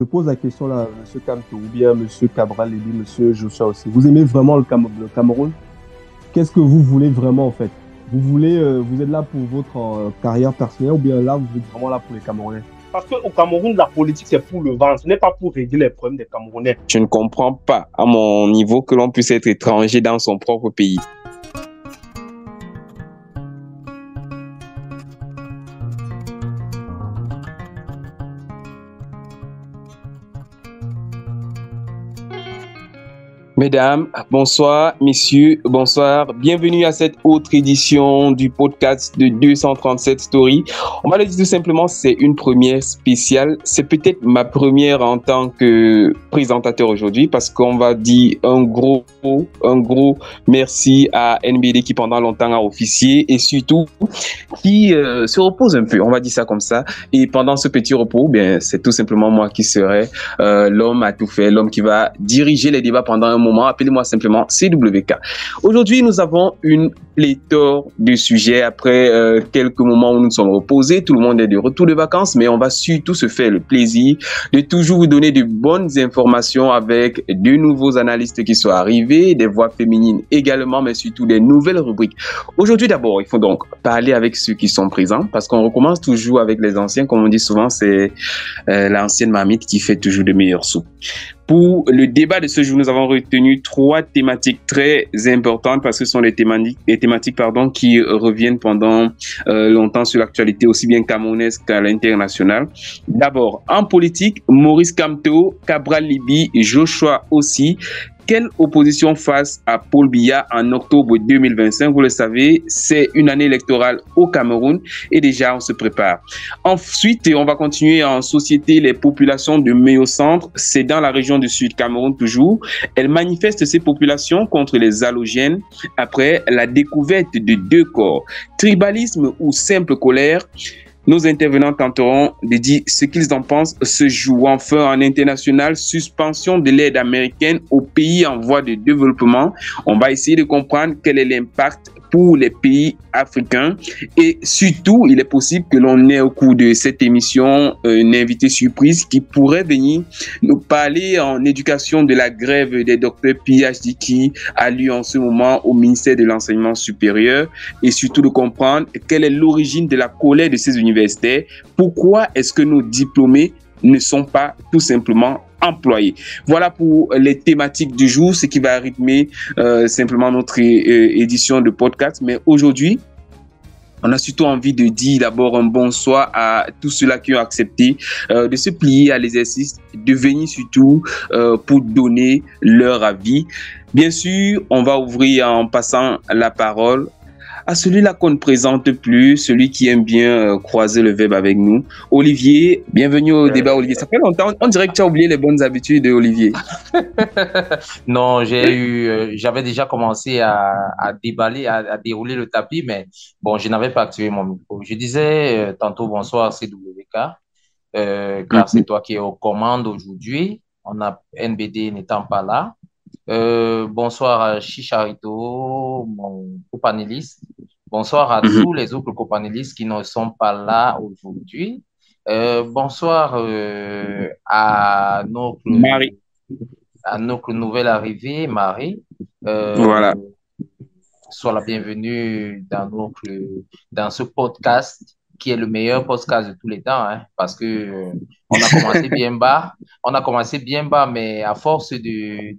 Je pose la question là, Monsieur Kamto, ou bien Monsieur Cabral Libi, Monsieur Joshua aussi. Vous aimez vraiment le Cameroun? Qu'est-ce que vous voulez vraiment en fait? Vous êtes là pour votre carrière personnelle ou bien là, vous êtes vraiment là pour les Camerounais? Parce qu'au Cameroun, la politique, c'est pour le vent. Ce n'est pas pour régler les problèmes des Camerounais. Je ne comprends pas, à mon niveau, que l'on puisse être étranger dans son propre pays. Mesdames, bonsoir, messieurs, bonsoir. Bienvenue à cette autre édition du podcast de 237 Stories. On va le dire tout simplement, c'est une première spéciale. C'est peut-être ma première en tant que présentateur aujourd'hui parce qu'on va dire un gros merci à NBD qui pendant longtemps a officié et surtout qui se repose un peu, on va dire ça comme ça. Et pendant ce petit repos, bien, c'est tout simplement moi qui serai l'homme à tout faire, l'homme qui va diriger les débats pendant un moment. Appelez-moi simplement CWK. Aujourd'hui, nous avons une pléthore de sujets après quelques moments où nous nous sommes reposés. Tout le monde est de retour de vacances, mais on va surtout se faire le plaisir de toujours vous donner de bonnes informations avec de nouveaux analystes qui sont arrivés, des voix féminines également, mais surtout des nouvelles rubriques. Aujourd'hui, d'abord, il faut donc parler avec ceux qui sont présents parce qu'on recommence toujours avec les anciens. Comme on dit souvent, c'est l'ancienne marmite qui fait toujours de meilleures soupes. Pour le débat de ce jour, nous avons retenu trois thématiques très importantes parce que ce sont des thématiques qui reviennent pendant longtemps sur l'actualité, aussi bien camerounaise qu'à l'international. D'abord, en politique, Maurice Kamto, Cabral Libi, Joshua aussi. Quelle opposition face à Paul Biya en octobre 2025? Vous le savez, c'est une année électorale au Cameroun et déjà on se prépare. Ensuite, on va continuer en société les populations de Méo-Centre. C'est dans la région du Sud Cameroun toujours. Elles manifestent ces populations contre les halogènes après la découverte de deux corps. Tribalisme ou simple colère? Nos intervenants tenteront de dire ce qu'ils en pensent. Ce jour enfin en international, suspension de l'aide américaine aux pays en voie de développement. On va essayer de comprendre quel est l'impact pour les pays africains et surtout, il est possible que l'on ait au cours de cette émission une invitée surprise qui pourrait venir nous parler en éducation de la grève des docteurs PhD qui a lieu en ce moment au ministère de l'Enseignement supérieur et surtout de comprendre quelle est l'origine de la colère de ces universitaires. Pourquoi est-ce que nos diplômés ne sont pas tout simplement employés? Voilà pour les thématiques du jour, ce qui va rythmer simplement notre édition de podcast. Mais aujourd'hui, on a surtout envie de dire d'abord un bonsoir à tous ceux-là qui ont accepté de se plier à l'exercice, de venir surtout pour donner leur avis. Bien sûr, on va ouvrir en passant la parole à celui-là qu'on ne présente plus, celui qui aime bien croiser le verbe avec nous. Olivier, bienvenue au débat, Olivier. Ça fait longtemps, on dirait que tu as oublié les bonnes habitudes de Olivier. Non, j'avais déjà commencé à déballer, à dérouler le tapis, mais bon, je n'avais pas activé mon micro. Je disais tantôt bonsoir CWK, car c'est toi qui es aux commandes aujourd'hui. On a NBD n'étant pas là. Bonsoir à Chicharito, mon copanéliste. Bonsoir à tous les autres copanélistes qui ne sont pas là aujourd'hui. Bonsoir Marie. à notre nouvelle arrivée, Marie. Voilà. Sois la bienvenue dans ce podcast qui est le meilleur podcast de tous les temps, hein, parce que on a commencé bien bas, mais à force de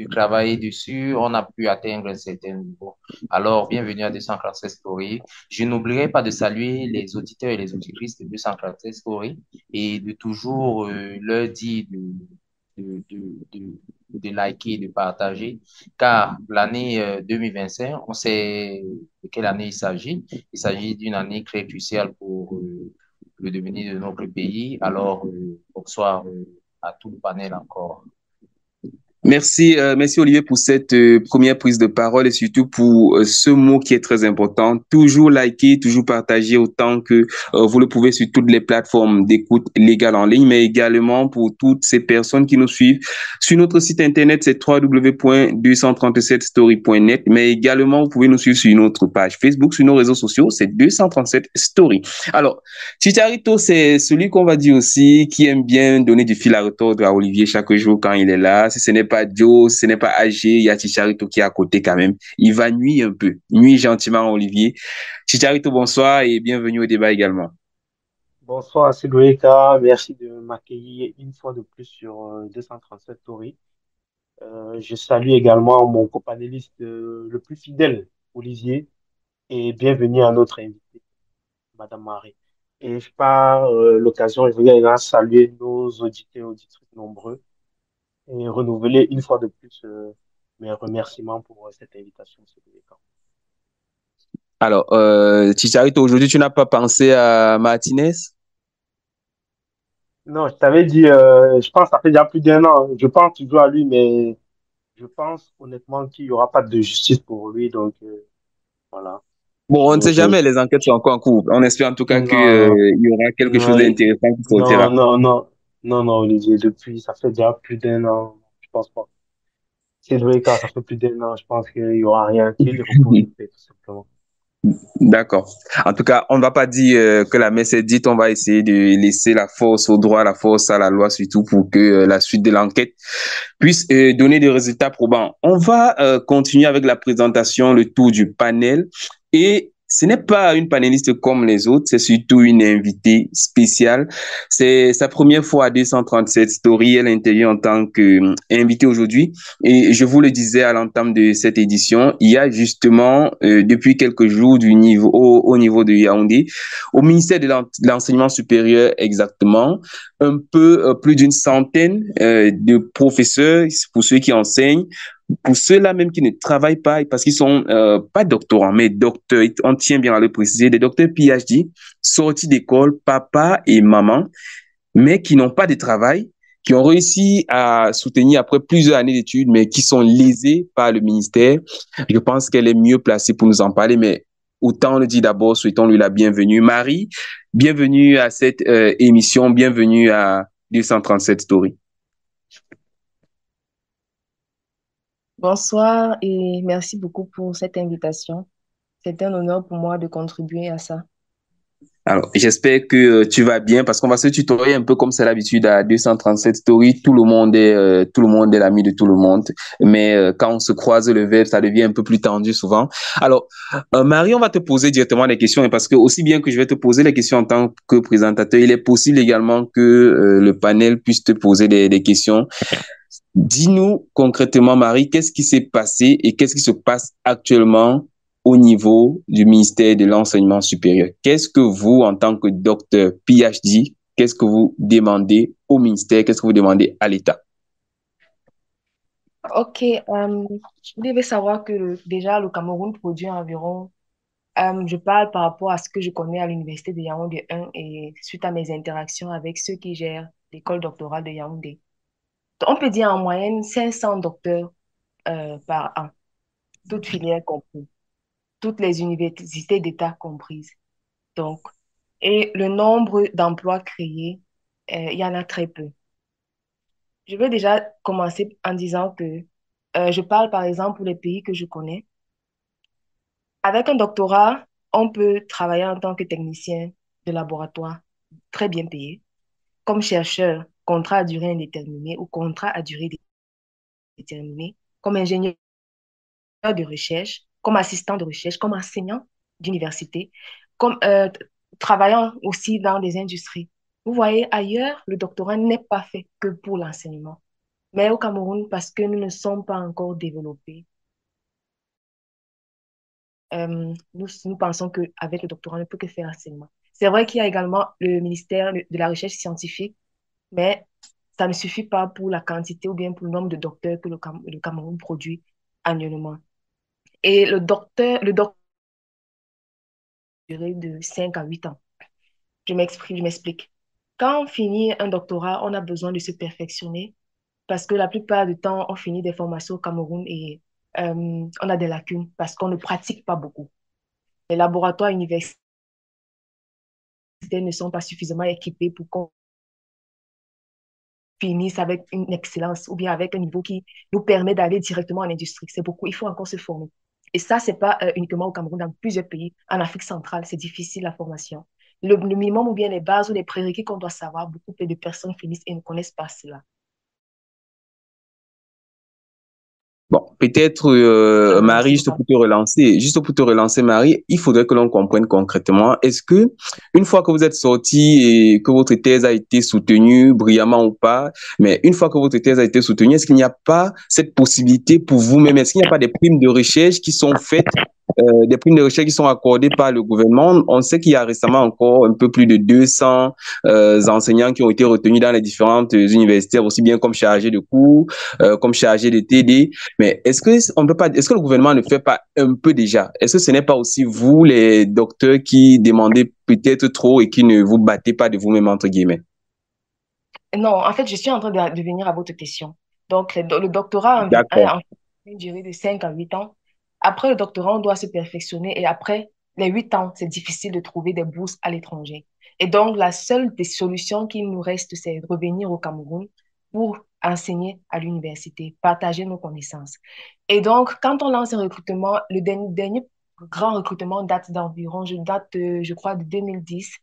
travailler dessus, on a pu atteindre un certain niveau. Alors, bienvenue à 247 Story. Je n'oublierai pas de saluer les auditeurs et les auditrices de 247 Story et de toujours leur dire de liker, de partager, car l'année 2025, on sait de quelle année il s'agit. Il s'agit d'une année très cruciale pour le devenir de notre pays. Alors, bonsoir à tout le panel encore. Merci Olivier pour cette première prise de parole et surtout pour ce mot qui est très important. Toujours liker, toujours partager autant que vous le pouvez sur toutes les plateformes d'écoute légales en ligne, mais également pour toutes ces personnes qui nous suivent sur notre site internet, c'est www.237story.net, mais également vous pouvez nous suivre sur notre page Facebook, sur nos réseaux sociaux, c'est 237 Story. Alors, Chicharito, c'est celui qu'on va dire aussi qui aime bien donner du fil à retordre à Olivier chaque jour quand il est là. Si ce n'est pas Joe, si ce n'est pas AG, il y a Chicharito qui est à côté quand même. Il va nuire un peu, nuire gentiment à Olivier. Chicharito, bonsoir et bienvenue au débat également. Bonsoir, c'est Loïka. Merci de m'accueillir une fois de plus sur 237 Story. Je salue également mon copanéliste le plus fidèle, Olivier, et bienvenue à notre invité, Madame Marie. Et par l'occasion, je voudrais également saluer nos auditeurs et auditrices nombreux et renouveler une fois de plus mes remerciements pour cette invitation, monsieur Loïka. Alors, Chicharito, aujourd'hui, tu n'as pas pensé à Martinez? Non, je t'avais dit, je pense que ça fait déjà plus d'un an. Je pense toujours à lui, mais je pense honnêtement qu'il n'y aura pas de justice pour lui. Donc, voilà. Bon, on ne Je, sait je, jamais, je- les enquêtes sont encore en cours. On espère en tout cas que, non, il y aura quelque chose non, d'intéressant qui non, sortira. non, non, non, non, Olivier, depuis, ça fait déjà plus d'un an. Je pense pas. C'est le cas, ça fait plus d'un an. Je pense qu'il n'y aura rien qu'il repose en paix, tout simplement. D'accord. En tout cas, on ne va pas dire que la messe est dite, on va essayer de laisser la force au droit, la force à la loi, surtout pour que la suite de l'enquête puisse donner des résultats probants. On va continuer avec la présentation, le tour du panel. Et ce n'est pas une panéliste comme les autres, c'est surtout une invitée spéciale. C'est sa première fois à 237 Story. Elle intervient en tant qu'invitée aujourd'hui. Et je vous le disais à l'entame de cette édition, il y a justement, depuis quelques jours au niveau de Yaoundé, au ministère de l'enseignement supérieur exactement, un peu plus d'une centaine de professeurs, pour ceux qui enseignent, pour ceux-là même qui ne travaillent pas, parce qu'ils sont pas doctorants, mais docteurs, on tient bien à le préciser, des docteurs PhD, sortis d'école, papa et maman, mais qui n'ont pas de travail, qui ont réussi à soutenir après plusieurs années d'études, mais qui sont lésés par le ministère. Je pense qu'elle est mieux placée pour nous en parler, mais autant on le dit d'abord, souhaitons-lui la bienvenue. Marie, bienvenue à cette émission, bienvenue à 237 Story. Bonsoir et merci beaucoup pour cette invitation. C'est un honneur pour moi de contribuer à ça. Alors, j'espère que tu vas bien parce qu'on va se tutoyer un peu comme c'est l'habitude à 237 Story. Tout le monde est l'ami de tout le monde. Mais quand on se croise le verbe, ça devient un peu plus tendu souvent. Alors, Marie, on va te poser directement des questions parce que aussi bien que je vais te poser les questions en tant que présentateur, il est possible également que le panel puisse te poser des questions. Dis-nous concrètement, Marie, qu'est-ce qui s'est passé et qu'est-ce qui se passe actuellement au niveau du ministère de l'Enseignement supérieur? Qu'est-ce que vous, en tant que docteur PhD, qu'est-ce que vous demandez au ministère? Qu'est-ce que vous demandez à l'État? Ok, vous devez savoir que déjà le Cameroun produit environ, je parle par rapport à ce que je connais à l'université de Yaoundé 1 et suite à mes interactions avec ceux qui gèrent l'école doctorale de Yaoundé. Donc, on peut dire en moyenne 500 docteurs par an, toutes filières comprises, toutes les universités d'État comprises. Donc, et le nombre d'emplois créés, il y en a très peu. Je vais déjà commencer en disant que je parle par exemple pour les pays que je connais. Avec un doctorat, on peut travailler en tant que technicien de laboratoire, très bien payé, comme chercheur, contrat à durée indéterminée ou contrat à durée déterminée, comme ingénieur de recherche, comme assistant de recherche, comme enseignant d'université, comme travaillant aussi dans des industries. Vous voyez, ailleurs, le doctorat n'est pas fait que pour l'enseignement. Mais au Cameroun, parce que nous ne sommes pas encore développés, nous pensons qu'avec le doctorat, on ne peut que faire enseignement. C'est vrai qu'il y a également le ministère de la Recherche scientifique, mais ça ne suffit pas pour la quantité ou bien pour le nombre de docteurs que le Cameroun produit annuellement. Et le docteur durée de 5 à 8 ans. Je m'explique. Quand on finit un doctorat, on a besoin de se perfectionner parce que la plupart du temps, on finit des formations au Cameroun et on a des lacunes parce qu'on ne pratique pas beaucoup. Les laboratoires universitaires ne sont pas suffisamment équipés pour qu'on finisse avec une excellence ou bien avec un niveau qui nous permet d'aller directement en industrie. C'est beaucoup, il faut encore se former. Et ça, c'est pas uniquement au Cameroun, dans plusieurs pays. En Afrique centrale, c'est difficile la formation. Le minimum ou bien les bases ou les prérequis qu'on doit savoir, beaucoup de personnes finissent et ne connaissent pas cela. Bon, peut-être, Marie, juste pour te relancer, Marie, il faudrait que l'on comprenne concrètement, est-ce que, une fois que vous êtes sorti et que votre thèse a été soutenue, brillamment ou pas, mais une fois que votre thèse a été soutenue, est-ce qu'il n'y a pas cette possibilité pour vous-même, est-ce qu'il n'y a pas des primes de recherche qui sont faites, des primes de recherche qui sont accordées par le gouvernement? On sait qu'il y a récemment encore un peu plus de 200 enseignants qui ont été retenus dans les différentes universités, aussi bien comme chargés de cours, comme chargés de TD. Mais est-ce que le gouvernement ne fait pas un peu déjà? Est-ce que ce n'est pas aussi vous, les docteurs, qui demandez peut-être trop et qui ne vous battez pas de vous-même, entre guillemets? Non, en fait, je suis en train de venir à votre question. Donc, le doctorat D'accord. a une durée de 5 à 8 ans. Après le doctorat, on doit se perfectionner et après les 8 ans, c'est difficile de trouver des bourses à l'étranger. Et donc, la seule des solutions qui nous reste, c'est de revenir au Cameroun pour enseigner à l'université, partager nos connaissances. Et donc, quand on lance un recrutement, le dernier grand recrutement date d'environ, je crois, de 2010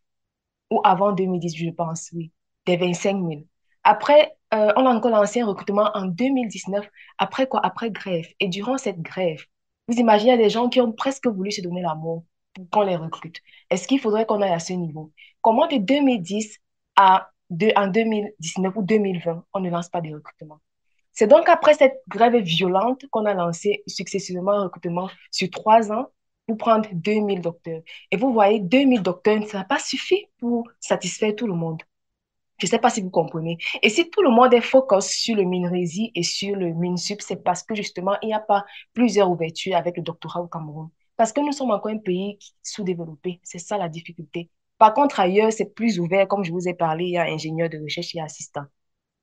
ou avant 2010, je pense, oui, des 25 000. Après, on a encore lancé un recrutement en 2019. Après quoi? Après grève. Et durant cette grève, vous imaginez, il y a des gens qui ont presque voulu se donner la mort pour qu'on les recrute. Est-ce qu'il faudrait qu'on aille à ce niveau? Comment de 2010 en 2019 ou 2020, on ne lance pas de recrutement? C'est donc après cette grève violente qu'on a lancé successivement un recrutement sur 3 ans pour prendre 2000 docteurs. Et vous voyez, 2000 docteurs, ça n'a pas suffi pour satisfaire tout le monde. Je ne sais pas si vous comprenez. Et si tout le monde est focus sur le MINRESI et sur le MINSUP, c'est parce que justement, il n'y a pas plusieurs ouvertures avec le doctorat au Cameroun. Parce que nous sommes encore un pays sous-développé. C'est ça la difficulté. Par contre, ailleurs, c'est plus ouvert. Comme je vous ai parlé, il y a ingénieurs de recherche et assistants.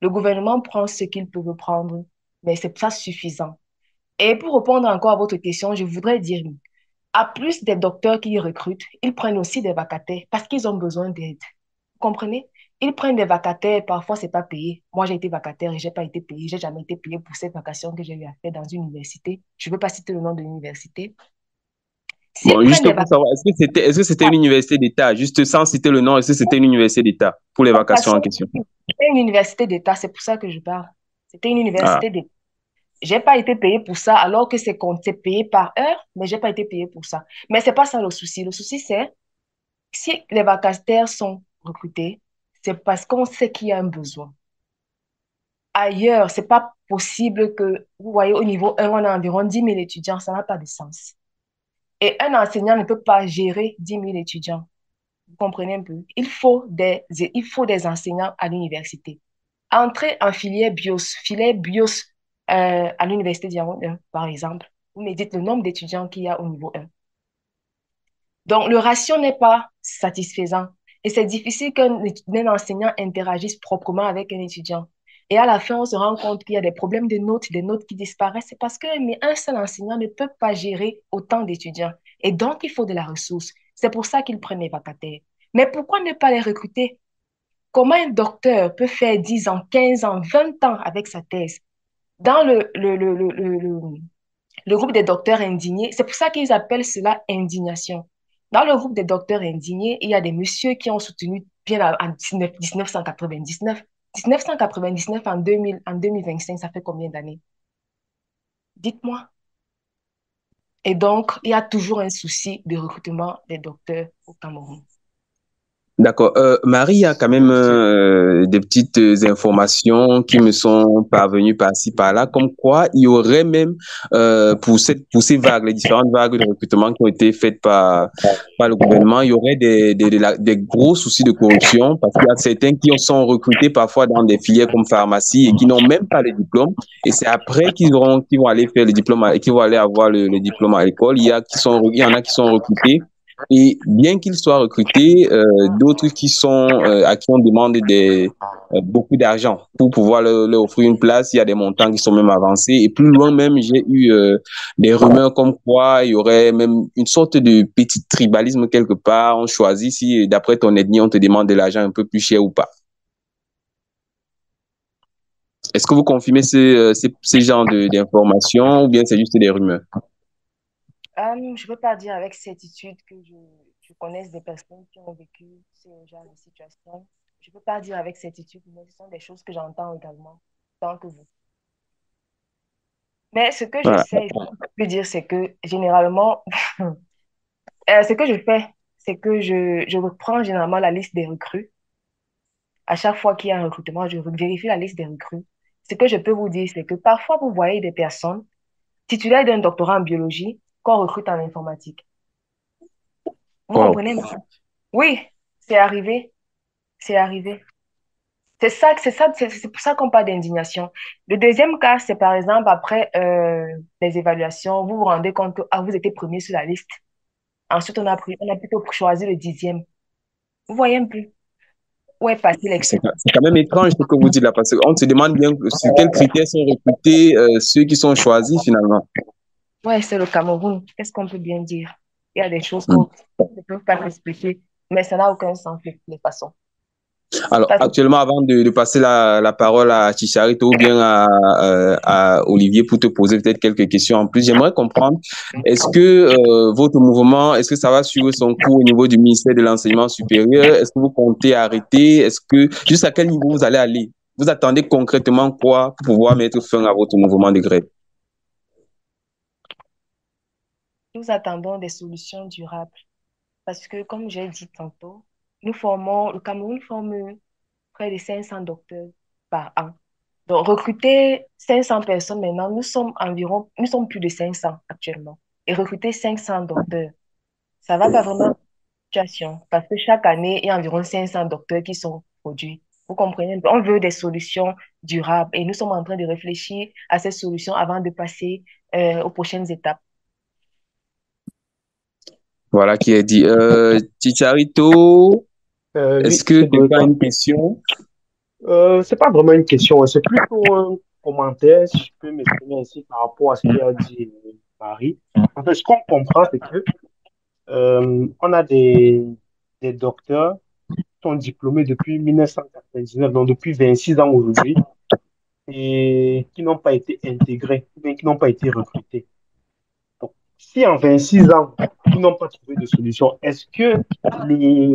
Le gouvernement prend ce qu'il peut prendre, mais c'est pas suffisant. Et pour répondre encore à votre question, je voudrais dire, à plus des docteurs qui recrutent, ils prennent aussi des vacataires parce qu'ils ont besoin d'aide. Vous comprenez? Ils prennent des vacataires, parfois c'est pas payé. Moi, j'ai été vacataire et j'ai pas été payé. J'ai jamais été payé pour cette vacation que j'ai eu à faire dans une université. Je ne veux pas citer le nom de l'université. S'ils Bon, prennent juste des pour savoir, est-ce que c'était une université d'État? Juste sans citer le nom, est-ce que c'était une université d'État pour les vacations en vacataires, question? c'était une université d'État, c'est pour ça que je parle. C'était une Ah, université d'État. J'ai pas été payée pour ça, alors que c'est payé par heure, mais j'ai pas été payée pour ça. Mais c'est pas ça le souci. Le souci, c'est si les vacataires sont recrutés, c'est parce qu'on sait qu'il y a un besoin. Ailleurs, c'est pas possible que, vous voyez, au niveau 1, on a environ 10 000 étudiants, ça n'a pas de sens. Et un enseignant ne peut pas gérer 10 000 étudiants. Vous comprenez un peu? Il faut des enseignants à l'université. Entrer en filière BIOS à l'université Diamond 1, par exemple, vous me dites le nombre d'étudiants qu'il y a au niveau 1. Donc, le ratio n'est pas satisfaisant et c'est difficile qu'un enseignant interagisse proprement avec un étudiant. Et à la fin, on se rend compte qu'il y a des problèmes de notes, des notes qui disparaissent. C'est parce qu'un seul enseignant ne peut pas gérer autant d'étudiants. Et donc, il faut de la ressource. C'est pour ça qu'ils prennent les vacataires. Mais pourquoi ne pas les recruter? Comment un docteur peut faire 10 ans, 15 ans, 20 ans avec sa thèse? Dans le groupe des docteurs indignés, c'est pour ça qu'ils appellent cela indignation. Dans le groupe des docteurs indignés, il y a des messieurs qui ont soutenu bien en 1999. 1999 en 2025, ça fait combien d'années? Dites-moi. Et donc, il y a toujours un souci de recrutement des docteurs au Cameroun. d'accord. Marie, il y a quand même des petites informations qui me sont parvenues par-ci, par-là, comme quoi il y aurait même pour ces vagues, les différentes vagues de recrutement qui ont été faites par le gouvernement, il y aurait des gros soucis de corruption parce qu'il y a certains qui sont recrutés parfois dans des filières comme pharmacie et qui n'ont même pas le diplôme. Et c'est après qu'ils vont aller faire le diplôme, qui vont aller avoir le diplôme à l'école. Il y en a qui sont recrutés Et bien qu'ils soient recrutés, d'autres qui sont à qui on demande beaucoup d'argent pour pouvoir leur offrir une place. Il y a des montants qui sont même avancés. Et plus loin même, j'ai eu des rumeurs comme quoi il y aurait même une sorte de petit tribalisme quelque part. On choisit si, d'après ton ethnie, on te demande de l'argent un peu plus cher ou pas. Est-ce que vous confirmez ces genres d'informations ou bien c'est juste des rumeurs? Je ne peux pas dire avec certitude que je connaisse des personnes qui ont vécu ce genre de situation. Je ne peux pas dire avec certitude, mais ce sont des choses que j'entends également, tant que vous. Mais ce que je Voilà. sais, je peux dire, c'est que généralement, ce que je fais, c'est que je reprends généralement la liste des recrues. À chaque fois qu'il y a un recrutement, je vérifie la liste des recrues. Ce que je peux vous dire, c'est que parfois, vous voyez des personnes titulaires d'un doctorat en biologie qu'on recrute en informatique. Vous Wow. comprenez? Oui, c'est arrivé. C'est arrivé. C'est pour ça qu'on parle d'indignation. Le deuxième cas, c'est par exemple après les évaluations, vous vous rendez compte que vous étiez premier sur la liste. Ensuite, on a plutôt choisi le 10e. Vous voyez un peu où est passé l'excellence. C'est quand même étrange ce que vous dites là, parce qu'on se demande bien sur quels critères sont recrutés ceux qui sont choisis finalement. Ouais, c'est le Cameroun. Qu'est-ce qu'on peut bien dire? Il y a des choses Hmm. qu'on ne peut pas expliquer, mais ça n'a aucun sens de toute façon. Alors, Parce actuellement, avant de passer la parole à Chicharito ou bien à Olivier pour te poser peut-être quelques questions en plus, j'aimerais comprendre, est-ce que votre mouvement, est-ce que ça va suivre son cours au niveau du ministère de l'Enseignement supérieur? Est-ce que vous comptez arrêter? Jusqu'à quel niveau vous allez aller? Vous attendez concrètement quoi pour pouvoir mettre fin à votre mouvement de grève? nous attendons des solutions durables. Parce que, comme j'ai dit tantôt, le Cameroun forme près de 500 docteurs par an. Donc, recruter 500 personnes maintenant, nous sommes plus de 500 actuellement. Et recruter 500 docteurs, ça va pas vraiment situation. Parce que chaque année, il y a environ 500 docteurs qui sont produits. Vous comprenez? On veut des solutions durables et nous sommes en train de réfléchir à ces solutions avant de passer aux prochaines étapes. Voilà qui est dit. Chicharito, est-ce Oui, que c'est tu as Greta. une question? C'est pas vraiment une question, hein, c'est plutôt un commentaire, si je peux m'exprimer ainsi par rapport à ce qu'a dit Marie. En fait, ce qu'on comprend, c'est que on a des docteurs qui sont diplômés depuis 1999, donc depuis 26 ans aujourd'hui, et qui n'ont pas été intégrés, ou bien qui n'ont pas été recrutés. Donc, si en 26 ans, ils n'ont pas trouvé de solution,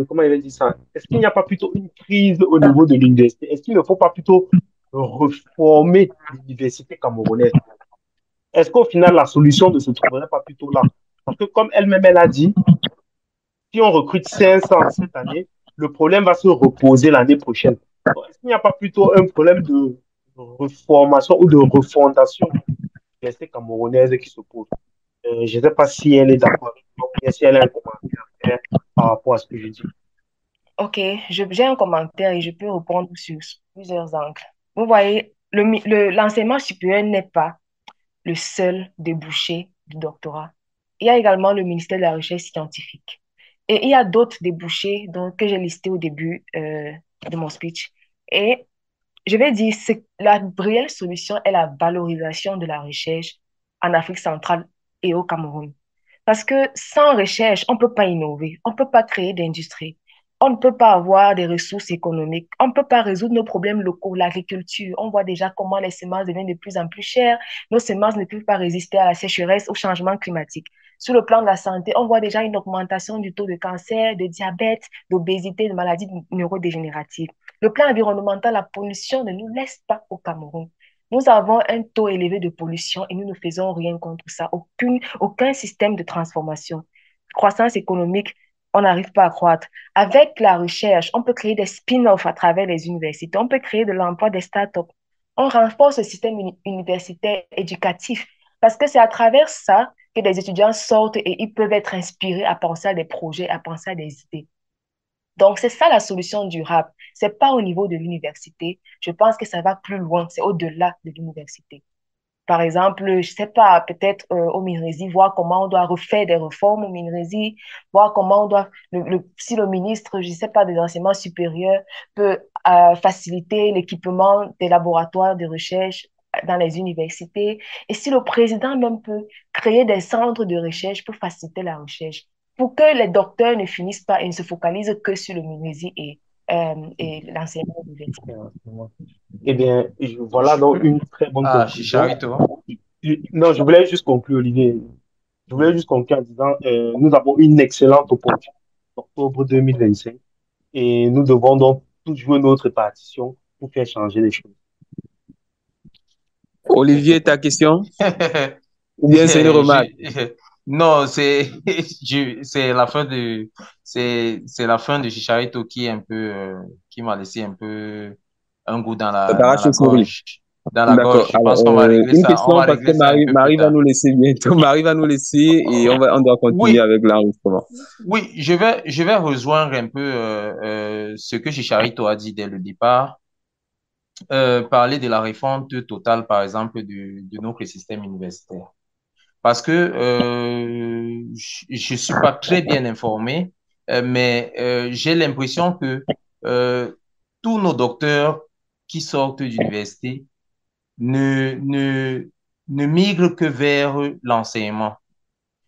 comment il a dit ça? Est-ce qu'il n'y a pas plutôt une crise au niveau de l'université? Est-ce qu'il ne faut pas plutôt reformer l'université camerounaise? Est-ce qu'au final, la solution ne se trouverait pas plutôt là? Parce que comme elle-même, elle a dit, si on recrute 500 cette année, le problème va se reposer l'année prochaine. Donc, est-ce qu'il n'y a pas plutôt un problème de reformation ou de refondation de l'université camerounaise qui se pose? Je ne sais pas si elle est d'accord avec moi, ou bien si elle a un commentaire à faire par rapport à ce que je dis. Ok, j'ai un commentaire et je peux répondre sur plusieurs angles. Vous voyez, l'enseignement supérieur n'est pas le seul débouché du doctorat. Il y a également le ministère de la Recherche scientifique. Et il y a d'autres débouchés que j'ai listés au début de mon speech. Et je vais dire, la réelle solution est la valorisation de la recherche en Afrique centrale et au Cameroun. Parce que sans recherche, on ne peut pas innover, on ne peut pas créer d'industrie, on ne peut pas avoir des ressources économiques, on ne peut pas résoudre nos problèmes locaux, l'agriculture. On voit déjà comment les semences deviennent de plus en plus chères, nos semences ne peuvent pas résister à la sécheresse, au changement climatique. Sur le plan de la santé, on voit déjà une augmentation du taux de cancer, de diabète, d'obésité, de maladies neurodégénératives. Le plan environnemental, la pollution ne nous laisse pas au Cameroun. Nous avons un taux élevé de pollution et nous ne faisons rien contre ça. Aucun système de transformation. Croissance économique, on n'arrive pas à croître. Avec la recherche, on peut créer des spin-offs à travers les universités. On peut créer de l'emploi des startups. On renforce le système universitaire éducatif parce que c'est à travers ça que des étudiants sortent et ils peuvent être inspirés à penser à des projets, à penser à des idées. Donc, c'est ça la solution durable. C'est pas au niveau de l'université. Je pense que ça va plus loin. C'est au-delà de l'université. par exemple, je sais pas, peut-être au Minési, voir comment on doit refaire des réformes au Minési, voir comment on doit, si le ministre, je sais pas, des enseignements supérieurs peut faciliter l'équipement des laboratoires de recherche dans les universités, et si le président même peut créer des centres de recherche pour faciliter la recherche, pour que les docteurs ne finissent pas et ne se focalisent que sur le Minési et l'enseignement universitaire. Eh bien, voilà donc une très bonne Ah, conclusion. Chicharito. Non, je voulais juste conclure, Olivier. Je voulais juste conclure en disant, nous avons une excellente opportunité en octobre 2025 et nous devons donc tous jouer notre partition pour faire changer les choses. Olivier, ta question? Ou bien c'est une remarque? Non, c'est la fin c'est la fin de Chicharito qui est un peu, qui m'a laissé un peu un goût Par dans la chauve-souris. gorge. Dans la gorge. D'accord. Je Alors, pense qu'on va régler une ça. On question va parce que régler ça un peu plus Marie va tard. nous laisser bientôt. Marie va nous laisser et on doit continuer Oui, avec l'enregistrement. oui, je vais rejoindre un peu ce que Chicharito a dit dès le départ. Parler de la réforme totale, par exemple, de notre système universitaire. Parce que je suis pas très bien informé, mais j'ai l'impression que euh, tous nos docteurs qui sortent d'université ne ne migrent que vers l'enseignement,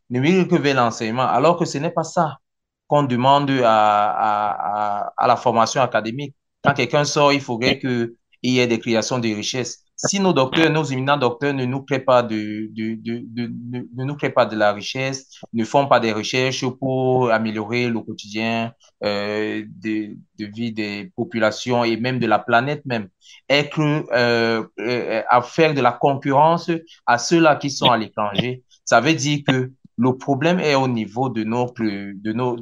ne migrent que vers l'enseignement, alors que ce n'est pas ça qu'on demande à la formation académique. Quand quelqu'un sort, il faudrait qu'il y ait des créations de richesses. Si nos docteurs, nos éminents docteurs ne nous créent pas ne nous créent pas de la richesse, ne font pas des recherches pour améliorer le quotidien de vie des populations et même de la planète même, être à faire de la concurrence à ceux-là qui sont à l'étranger, ça veut dire que le problème est au niveau de notre, de nos,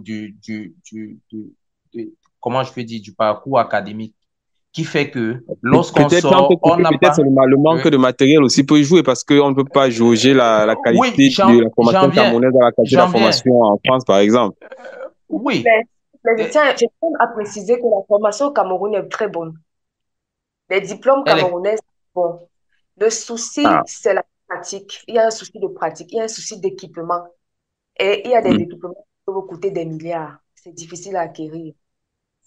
comment je peux dire, du parcours académique, qui fait que lorsqu'on Peut-être sans te sort, on couper, n'a peut-être c'est pas. le Oui, manque de matériel aussi peut jouer parce qu'on ne peut pas jauger la oui, qualité de la formation viens, camerounaise à la qualité de la j'en viens. formation en France, par exemple. Oui, Mais, mais euh, je tiens à préciser que la formation au Cameroun est très bonne. Les diplômes elle est. camerounais sont bons. Le souci, Ah, c'est la pratique. Il y a un souci de pratique, il y a un souci d'équipement. Et il y a des hmm. équipements qui peuvent coûter des milliards. C'est difficile à acquérir.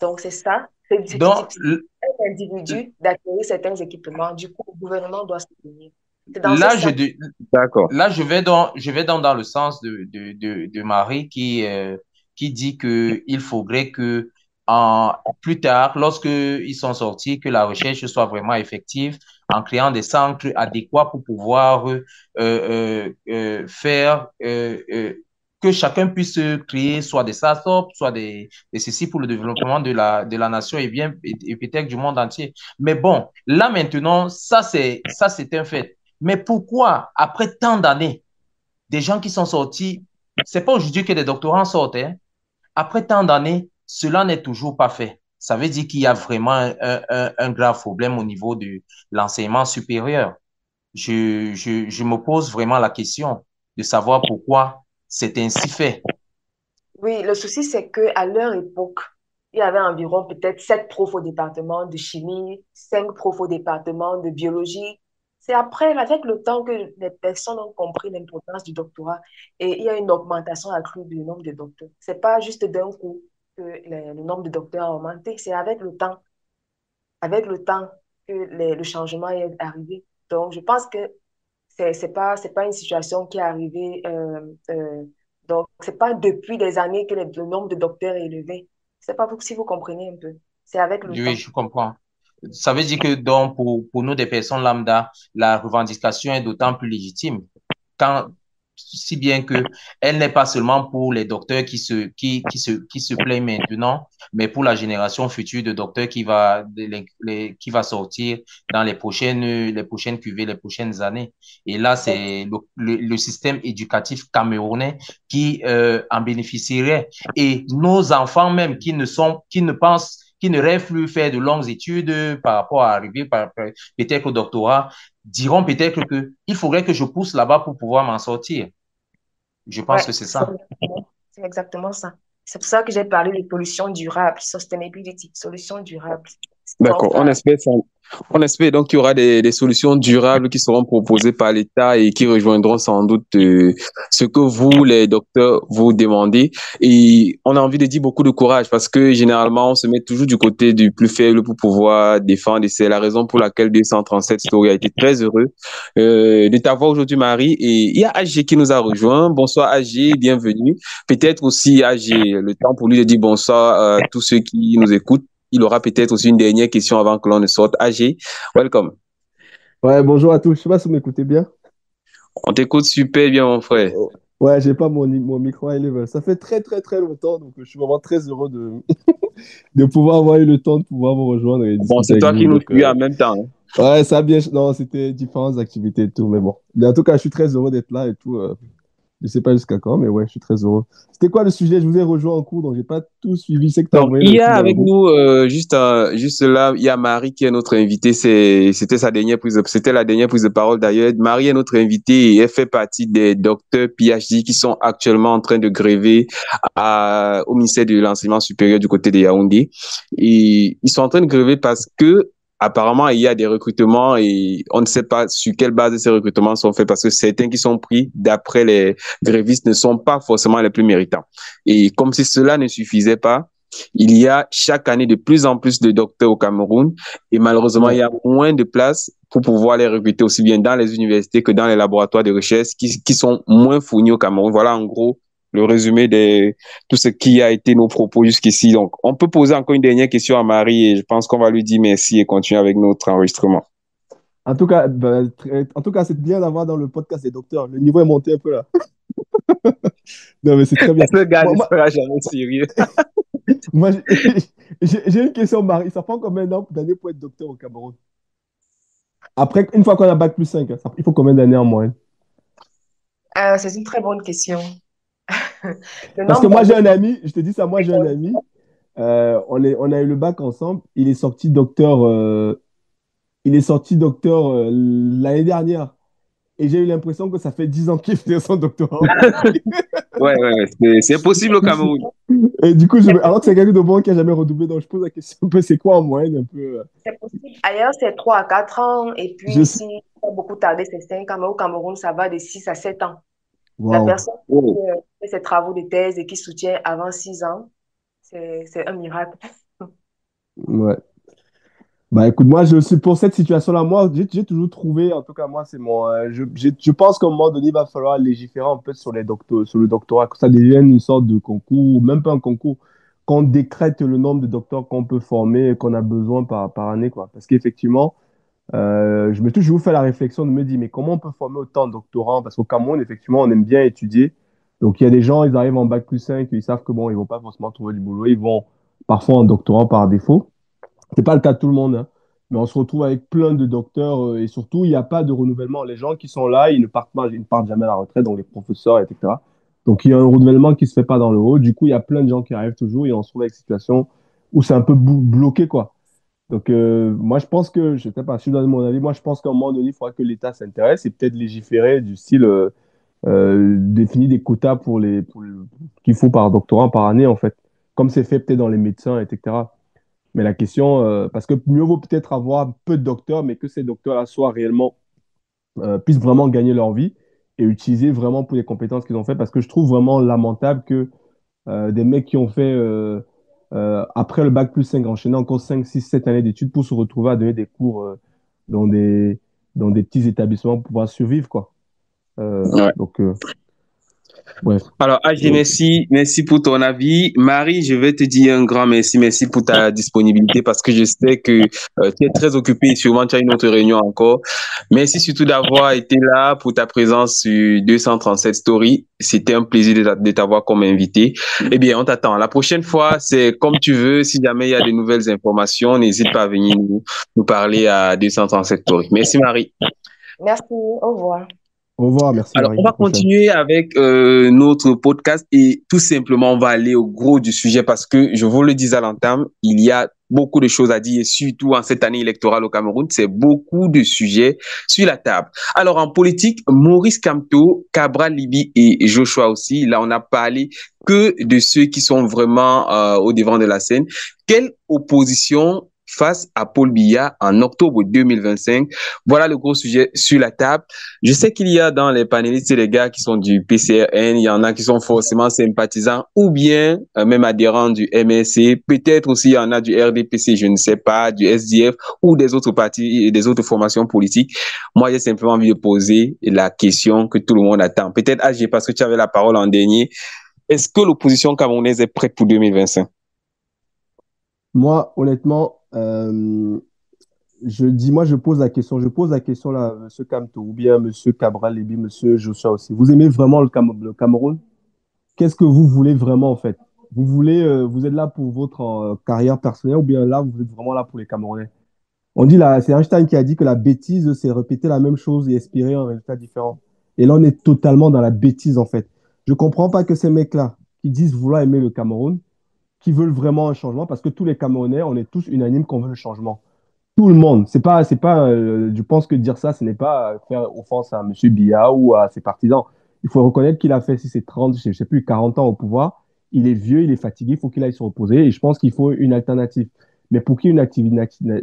Donc, c'est ça. C'est Donc, difficile pour un individu d'acquérir certains équipements. Du coup, le gouvernement doit se soutenir. C'est dans ce là, sens. D'accord. là, je vais dans le sens de Marie qui dit que il faudrait que plus tard, lorsque ils sont sortis, que la recherche soit vraiment effective en créant des centres adéquats pour pouvoir faire que chacun puisse créer soit des startups, soit des ceci pour le développement de la nation et bien et peut-être du monde entier. Mais bon, là maintenant, ça c'est un fait. Mais pourquoi, après tant d'années, des gens qui sont sortis, c'est pas aujourd'hui que des doctorants sortent, hein. Après tant d'années, cela n'est toujours pas fait. Ça veut dire qu'il y a vraiment un grave problème au niveau de l'enseignement supérieur. Je me pose vraiment la question de savoir pourquoi c'est ainsi fait. Oui, le souci, c'est qu'à leur époque, il y avait environ peut-être 7 profs au département de chimie, 5 profs au département de biologie. C'est après, avec le temps, que les personnes ont compris l'importance du doctorat et il y a une augmentation accrue du nombre de docteurs. C'est pas juste d'un coup que le nombre de docteurs a augmenté, c'est avec le temps que le changement est arrivé. Donc, je pense que c'est pas une situation qui est arrivée. Donc, c'est pas depuis des années que le nombre de docteurs est élevé. C'est pas vous si vous comprenez un peu. C'est avec le Oui, temps. je comprends. Ça veut dire que donc pour nous des personnes lambda, la revendication est d'autant plus légitime quand si bien que elle n'est pas seulement pour les docteurs qui se plaignent maintenant, mais pour la génération future de docteurs qui va sortir dans les prochaines cuvées, les prochaines années. Et là, Ex- c'est le système éducatif camerounais qui en bénéficierait. Et nos enfants même qui ne pensent qui ne rêvent plus faire de longues études par rapport à arriver peut-être au doctorat, diront peut-être que il faudrait que je pousse là-bas pour pouvoir m'en sortir. Je pense Ouais, que c'est ça. c'est exactement ça. C'est pour ça que j'ai parlé de pollution durable, sustainability, solution durable. D'accord, on espère donc qu'il y aura des solutions durables qui seront proposées par l'État et qui rejoindront sans doute ce que vous, les docteurs, vous demandez. Et on a envie de dire beaucoup de courage parce que généralement, on se met toujours du côté du plus faible pour pouvoir défendre. Et c'est la raison pour laquelle 237 Story a été très heureux de t'avoir aujourd'hui, Marie. Et il y a AG qui nous a rejoint. Bonsoir AG, bienvenue. Peut-être aussi AG, le temps pour lui de dire bonsoir à tous ceux qui nous écoutent. Il aura peut-être aussi une dernière question avant que l'on ne sorte. AG, welcome. Ouais, bonjour à tous. Je sais pas si vous m'écoutez bien. On t'écoute super bien, mon frère. Ouais, j'ai pas mon micro à level. Ça fait très très très longtemps, donc je suis vraiment très heureux de pouvoir avoir eu le temps de pouvoir vous rejoindre et Bon, discuter c'est avec toi vous. qui nous Donc, suis en même temps. ouais, ça a bien. Non, c'était différentes activités et tout, mais bon. Mais en tout cas, je suis très heureux d'être là et tout. Je sais pas jusqu'à quand, mais ouais, je suis très heureux. C'était quoi le sujet? Je vous ai rejoint en cours, donc j'ai pas tout suivi. Je sais que tu as Donc, envoyé il le y truc a dans le avec groupe. nous, juste là, il y a Marie qui est notre invitée. C'était sa dernière c'était la dernière prise de parole d'ailleurs. Marie est notre invitée et elle fait partie des docteurs PhD qui sont actuellement en train de gréver au ministère de l'Enseignement supérieur du côté de Yaoundé. Et ils sont en train de gréver parce que apparemment, il y a des recrutements et on ne sait pas sur quelle base ces recrutements sont faits parce que certains qui sont pris d'après les grévistes ne sont pas forcément les plus méritants. Et comme si cela ne suffisait pas, il y a chaque année de plus en plus de docteurs au Cameroun et malheureusement, il y a moins de places pour pouvoir les recruter aussi bien dans les universités que dans les laboratoires de recherche qui sont moins fournis au Cameroun. Voilà en gros le résumé de tout ce qui a été nos propos jusqu'ici. Donc, on peut poser encore une dernière question à Marie et je pense qu'on va lui dire merci et continuer avec notre enregistrement. En tout cas, c'est bien d'avoir dans le podcast des docteurs. Le niveau est monté un peu là. Non, mais c'est très bien. Ce gars Moi, ne moi, sera jamais sérieux. moi, j'ai une question, Marie. Ça prend combien d'années pour être docteur au Cameroun? Après, une fois qu'on a bac plus 5, il faut combien d'années en moyenne? C'est une très bonne question. Le Parce que nombre moi, j'ai d'années. un ami, je te dis ça, moi, j'ai un ami. On a eu le bac ensemble. Il est sorti docteur l'année dernière. Et j'ai eu l'impression que ça fait 10 ans qu'il fait son doctorat. Ouais, c'est possible au Cameroun. Et du coup, alors que c'est quelqu'un de bon qui a jamais redoublé, donc je pose la question un peu, c'est quoi en moyenne un peu C'est possible. Ailleurs, c'est 3 à 4 ans. Et puis je sais. ici, ça a beaucoup tardé, c'est 5 ans. Mais au Cameroun, ça va de 6 à 7 ans. La Waouh. personne qui Oh. fait ses travaux de thèse et qui soutient avant 6 ans, c'est un miracle. Ouais. Bah écoute, moi je suis pour cette situation-là. Moi, j'ai toujours trouvé, en tout cas, moi, c'est mon. Je pense qu'à un moment donné, il va falloir légiférer un peu sur sur le doctorat, que ça devienne une sorte de concours, même pas un concours, qu'on décrète le nombre de docteurs qu'on peut former et qu'on a besoin par année, quoi. Parce qu'effectivement, je me suis toujours fait la réflexion de me dire, mais comment on peut former autant de doctorants? Parce qu'au Cameroun, effectivement, on aime bien étudier. Donc il y a des gens, ils arrivent en bac plus 5, ils savent que bon, ils vont pas forcément trouver du boulot, ils vont parfois en doctorat par défaut. C'est pas le cas de tout le monde, hein. Mais on se retrouve avec plein de docteurs et surtout, il n'y a pas de renouvellement. Les gens qui sont là, ils ne partent pas, ils ne partent jamais à la retraite, donc les professeurs, etc. Donc, il y a un renouvellement qui se fait pas dans le haut. Du coup, il y a plein de gens qui arrivent toujours et on se trouve avec une situation où c'est un peu bloqué, quoi. Donc, moi, je pense que, je sais pas, si je donne mon avis, moi, je pense qu'à un moment donné, il faudra que l'État s'intéresse et peut-être légiférer du style définir des quotas qu'il faut par doctorant par année, en fait. Comme c'est fait peut-être dans les médecins, etc. Mais la question, parce que mieux vaut peut-être avoir peu de docteurs, mais que ces docteurs-là soient réellement, puissent vraiment gagner leur vie et utiliser vraiment pour les compétences qu'ils ont fait. Parce que je trouve vraiment lamentable que des mecs qui ont fait, après le bac plus 5 enchaîner encore 5 6 7 années d'études pour se retrouver à donner des cours dans dans des petits établissements pour pouvoir survivre, quoi. Ouais. Donc, bref. Alors, AG, merci pour ton avis. Marie, je vais te dire un grand merci pour ta disponibilité parce que je sais que tu es très occupée et sûrement tu as une autre réunion encore. Merci surtout d'avoir été là pour ta présence sur 237 Story. C'était un plaisir de t'avoir comme invité. Eh bien, on t'attend. La prochaine fois, c'est comme tu veux. Si jamais il y a de nouvelles informations, n'hésite pas à venir nous parler à 237 Story. Merci, Marie. Merci, au revoir. Au revoir, merci Alors, Marie. on À la va prochaine. continuer avec notre podcast et tout simplement, on va aller au gros du sujet parce que, je vous le disais à l'entame, il y a beaucoup de choses à dire et surtout en cette année électorale au Cameroun, c'est beaucoup de sujets sur la table. Alors, en politique, Maurice Kamto, Cabral Liby et Joshua aussi, là, on n'a parlé que de ceux qui sont vraiment au devant de la scène. Quelle opposition face à Paul Biya en octobre 2025. Voilà le gros sujet sur la table. Je sais qu'il y a dans les panélistes des gars qui sont du PCRN, il y en a qui sont forcément sympathisants ou bien même adhérents du MSC. Peut-être aussi il y en a du RDPC, je ne sais pas, du SDF ou des autres partis et des autres formations politiques. Moi, j'ai simplement envie de poser la question que tout le monde attend. Peut-être AG, parce que tu avais la parole en dernier. Est-ce que l'opposition camerounaise est prête pour 2025? Moi, honnêtement, je pose la question. Je pose la question là, M. Kamto, ou bien M. Cabral, et bien M. Joshua aussi. Vous aimez vraiment le Cameroun? Qu'est-ce que vous voulez vraiment en fait? Vous voulez, vous êtes là pour votre carrière personnelle ou bien là, vous êtes vraiment là pour les Camerounais? On dit là, c'est Einstein qui a dit que la bêtise, c'est répéter la même chose et espérer un résultat différent. Et là, on est totalement dans la bêtise en fait. Je comprends pas que ces mecs-là, qui disent vouloir aimer le Cameroun, qui veulent vraiment un changement, parce que tous les Camerounais, on est tous unanimes qu'on veut le changement. Tout le monde. Je pense que dire ça, ce n'est pas faire offense à M. Biya ou à ses partisans. Il faut reconnaître qu'il a fait, si c'est 30, je ne sais plus, 40 ans au pouvoir. Il est vieux, il est fatigué, il faut qu'il aille se reposer. Et je pense qu'il faut une alternative. Mais pour qu'il y ait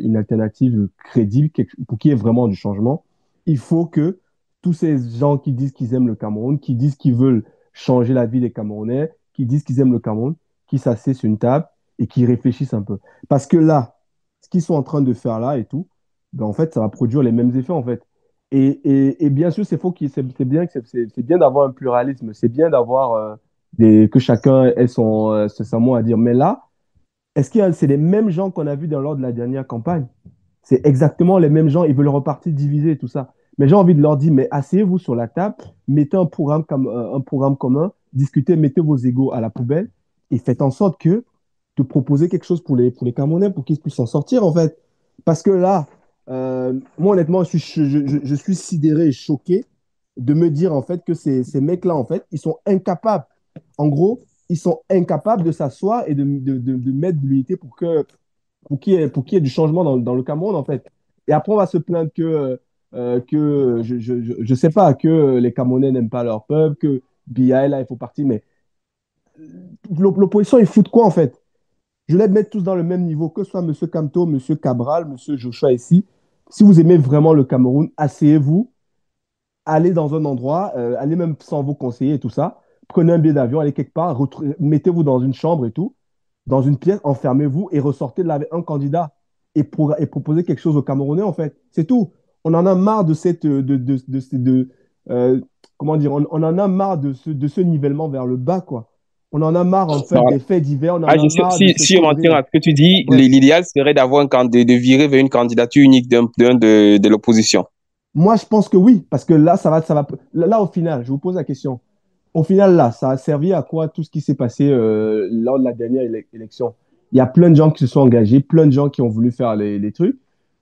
une alternative crédible, pour qu'il y ait vraiment du changement, il faut que tous ces gens qui disent qu'ils aiment le Cameroun, qui disent qu'ils veulent changer la vie des Camerounais, qui disent qu'ils aiment le Cameroun, qui s'asseyent sur une table et qui réfléchissent un peu. Parce que là, ce qu'ils sont en train de faire là et tout, ben en fait, ça va produire les mêmes effets en fait. Et bien sûr, c'est bien d'avoir un pluralisme, c'est bien d'avoir que chacun ait son mot à dire. Mais là, c'est les mêmes gens qu'on a vus lors de la dernière campagne? C'est exactement les mêmes gens, ils veulent repartir divisés et tout ça. Mais j'ai envie de leur dire, mais asseyez-vous sur la table, mettez un programme commun, discutez, mettez vos égos à la poubelle et faites en sorte de proposer quelque chose pour les Camerounais pour qu'ils puissent s'en sortir en fait. Parce que là, moi honnêtement, je suis sidéré et choqué de me dire en fait que ces mecs-là, en fait, ils sont incapables. En gros, ils sont incapables de s'asseoir et de mettre de l'unité pour qu'il y ait du changement dans le Cameroun, en fait. Et après, on va se plaindre que je sais pas, que les Camerounais n'aiment pas leur peuple, que Biya, là, il faut partir. Mais l'opposition, ils foutent quoi, en fait? Je les mettre tous dans le même niveau, que ce soit M. Kamto, M. Cabral, M. Joshua ici. Si vous aimez vraiment le Cameroun, asseyez-vous, allez dans un endroit, allez même sans vos conseillers et tout ça. Prenez un billet d'avion, allez quelque part, mettez-vous dans une chambre et tout, dans une pièce, enfermez-vous et ressortez de là avec un candidat et proposez quelque chose aux Camerounais, en fait. C'est tout. On en a marre de cette. Comment dire? On en a marre de ce nivellement vers le bas, quoi. On en a marre, en fait, des faits divers. On en a marre de si ces on m'en tient conneries-là. à ce que tu dis, Bref. l'idéal serait d'avoir de virer vers une candidature unique de l'opposition. Moi, je pense que oui, parce que là, là, au final, je vous pose la question. Au final, là, ça a servi à quoi tout ce qui s'est passé lors de la dernière élection? Il y a plein de gens qui se sont engagés, plein de gens qui ont voulu faire les trucs.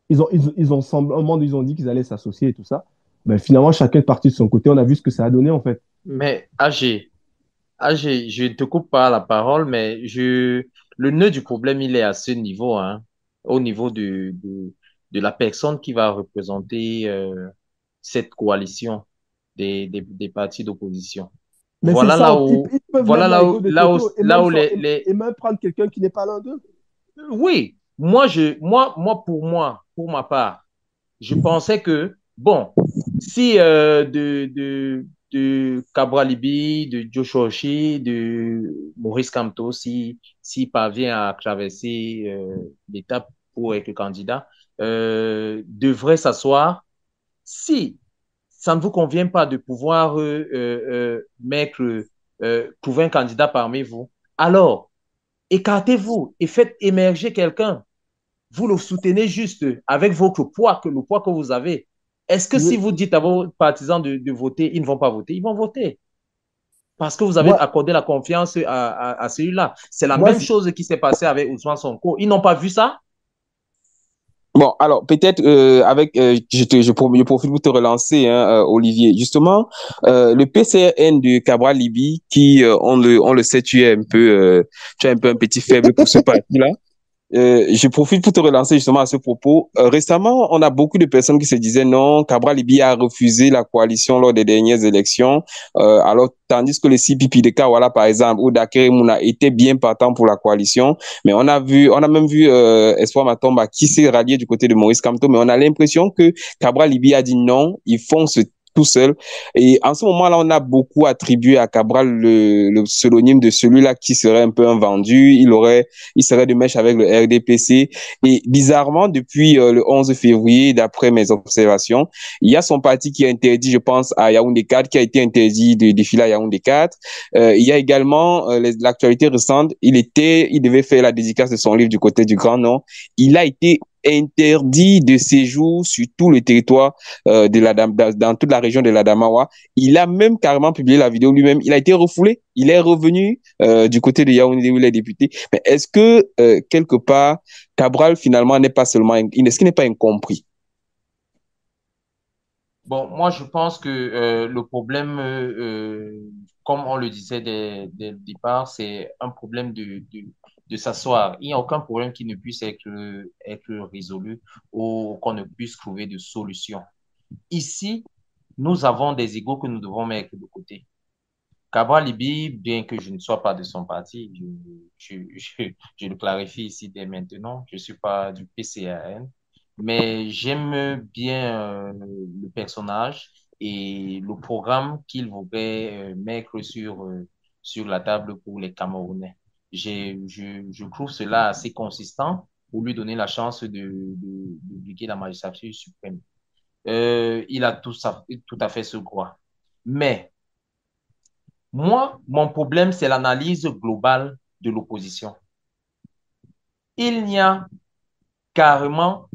Ils ont semblé, un moment, ils ont dit qu'ils allaient s'associer et tout ça. Mais finalement, chacun est parti de son côté. On a vu ce que ça a donné, en fait. Mais AG, je te coupe pas la parole, mais le nœud du problème, il est à ce niveau, hein, au niveau de la personne qui va représenter cette coalition des partis d'opposition. Mais c'est Voilà ça, là où, ils peuvent voilà mettre leur ego de côté là où et même prendre quelqu'un qui n'est pas l'un d'eux. oui, pour ma part, je pensais que, bon, si de Cabral Libi, de Joshua Oshie, de Maurice Kamto, s'il parvient à traverser l'étape pour être candidat, devrait s'asseoir. Si ça ne vous convient pas de pouvoir trouver un candidat parmi vous, alors écartez-vous et faites émerger quelqu'un. Vous le soutenez juste avec votre poids, le poids que vous avez. Est-ce que si Oui. vous dites à vos partisans de voter, ils ne vont pas voter? Ils vont voter. Parce que vous avez Moi, accordé la confiance à celui-là. C'est la moi, même chose qui s'est passé avec Ousmane Sonko. Ils n'ont pas vu ça? Bon, alors peut-être je profite pour te relancer, hein, Olivier. Justement, le PCRN de Cabral Libi, qui on le sait, tu es un peu un petit faible pour ce parti-là. Je profite pour te relancer justement à ce propos. Récemment, on a beaucoup de personnes qui se disaient non, Cabral Libi a refusé la coalition lors des dernières élections, alors tandis que le CPP de Kawala, par exemple, ou Dakere Mouna était bien partant pour la coalition, mais on a même vu Espoir Matomba qui s'est rallié du côté de Maurice Kamto, mais on a l'impression que Cabral Libi a dit non, ils font ce tout seul. Et en ce moment-là, on a beaucoup attribué à Cabral le pseudonyme de celui-là qui serait un peu un vendu. Il serait de mèche avec le RDPC. Et bizarrement, depuis le 11 février, d'après mes observations, il y a son parti qui a interdit, je pense, à Yaoundé 4, qui a été interdit de défiler à Yaoundé 4. Il y a également l'actualité récente. Il devait faire la dédicace de son livre du côté du Grand Nord. Il a été interdit de séjour sur tout le territoire dans toute la région de l'Adamawa. Il a même carrément publié la vidéo lui-même. Il a été refoulé. Il est revenu du côté de Yaoundé où il est député. Mais est-ce que quelque part, Cabral finalement n'est pas seulement, est-ce qu'il n'est pas incompris? Bon, moi, je pense que le problème, comme on le disait dès le départ, c'est un problème de s'asseoir. Il n'y a aucun problème qui ne puisse être résolu ou qu'on ne puisse trouver de solution. Ici, nous avons des égos que nous devons mettre de côté. Cabral Libi, bien que je ne sois pas de son parti, je le clarifie ici dès maintenant, je ne suis pas du PCAN, mais j'aime bien le personnage et le programme qu'il voudrait mettre sur la table pour les Camerounais. Je trouve cela assez consistant pour lui donner la chance de briguer la magistrature suprême. Il a tout à fait ce droit. Mais moi, mon problème, c'est l'analyse globale de l'opposition. Il n'y a carrément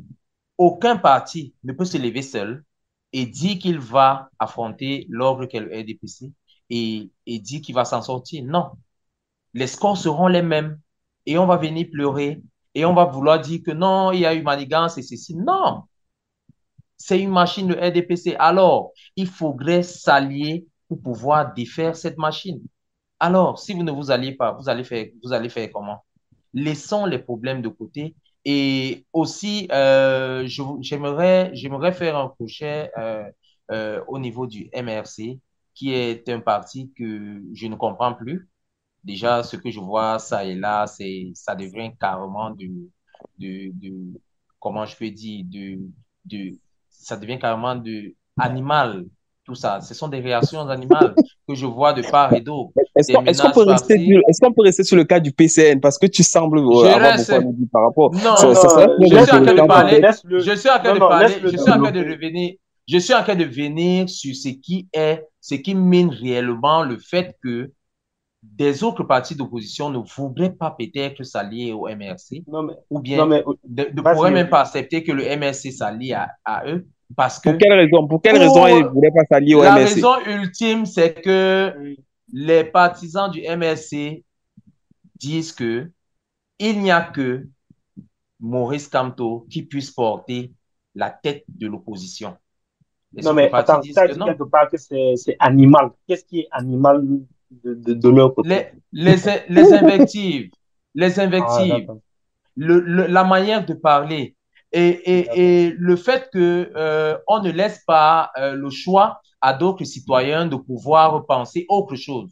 aucun parti ne peut se lever seul et dire qu'il va affronter l'ordre qu'est le RDPC et dire qu'il va s'en sortir. Non. Les scores seront les mêmes et on va venir pleurer et on va vouloir dire que non, il y a eu manigance et ceci. Non. C'est une machine, le RDPC. Alors, il faudrait s'allier pour pouvoir défaire cette machine. Alors, si vous ne vous alliez pas, vous allez faire comment? Laissons les problèmes de côté. Et aussi, j'aimerais faire un crochet au niveau du MRC, qui est un parti que je ne comprends plus. Déjà, ce que je vois, ça et là, ça devient carrément comment je peux dire, ça devient carrément animal, tout ça. Ce sont des réactions animales que je vois de part et d'autre. Des menaces par-ci. Est-ce qu'on peut rester sur le cas du PCN parce que tu sembles Je avoir reste. beaucoup à nous dire par rapport. Non, Non, je suis en train de parler. laisse-le. Je suis en train de Non, parler. laisse-le Je suis en train de développer. revenir. Je suis en train de venir sur ce qui mine réellement le fait que des autres partis d'opposition ne voudraient pas peut-être s'allier au MRC Non, mais, ou non, bien mais, ne pourraient vas-y. même pas accepter que le MRC s'allie à eux parce Pour que quelle raison? Pour quelle raison pour il ne voulait pas s'allier au la MSC? raison ultime, c'est que les partisans du MRC disent que il n'y a que Maurice Kamto qui puisse porter la tête de l'opposition. Les Non, autres mais partis attends, tu disent as que dit non. quelque part que c'est animal. Qu'est-ce qui est animal de leur côté? Les invectives, Ah, d'accord. la manière de parler D'accord. et le fait que on ne laisse pas le choix à d'autres citoyens de pouvoir penser autre chose.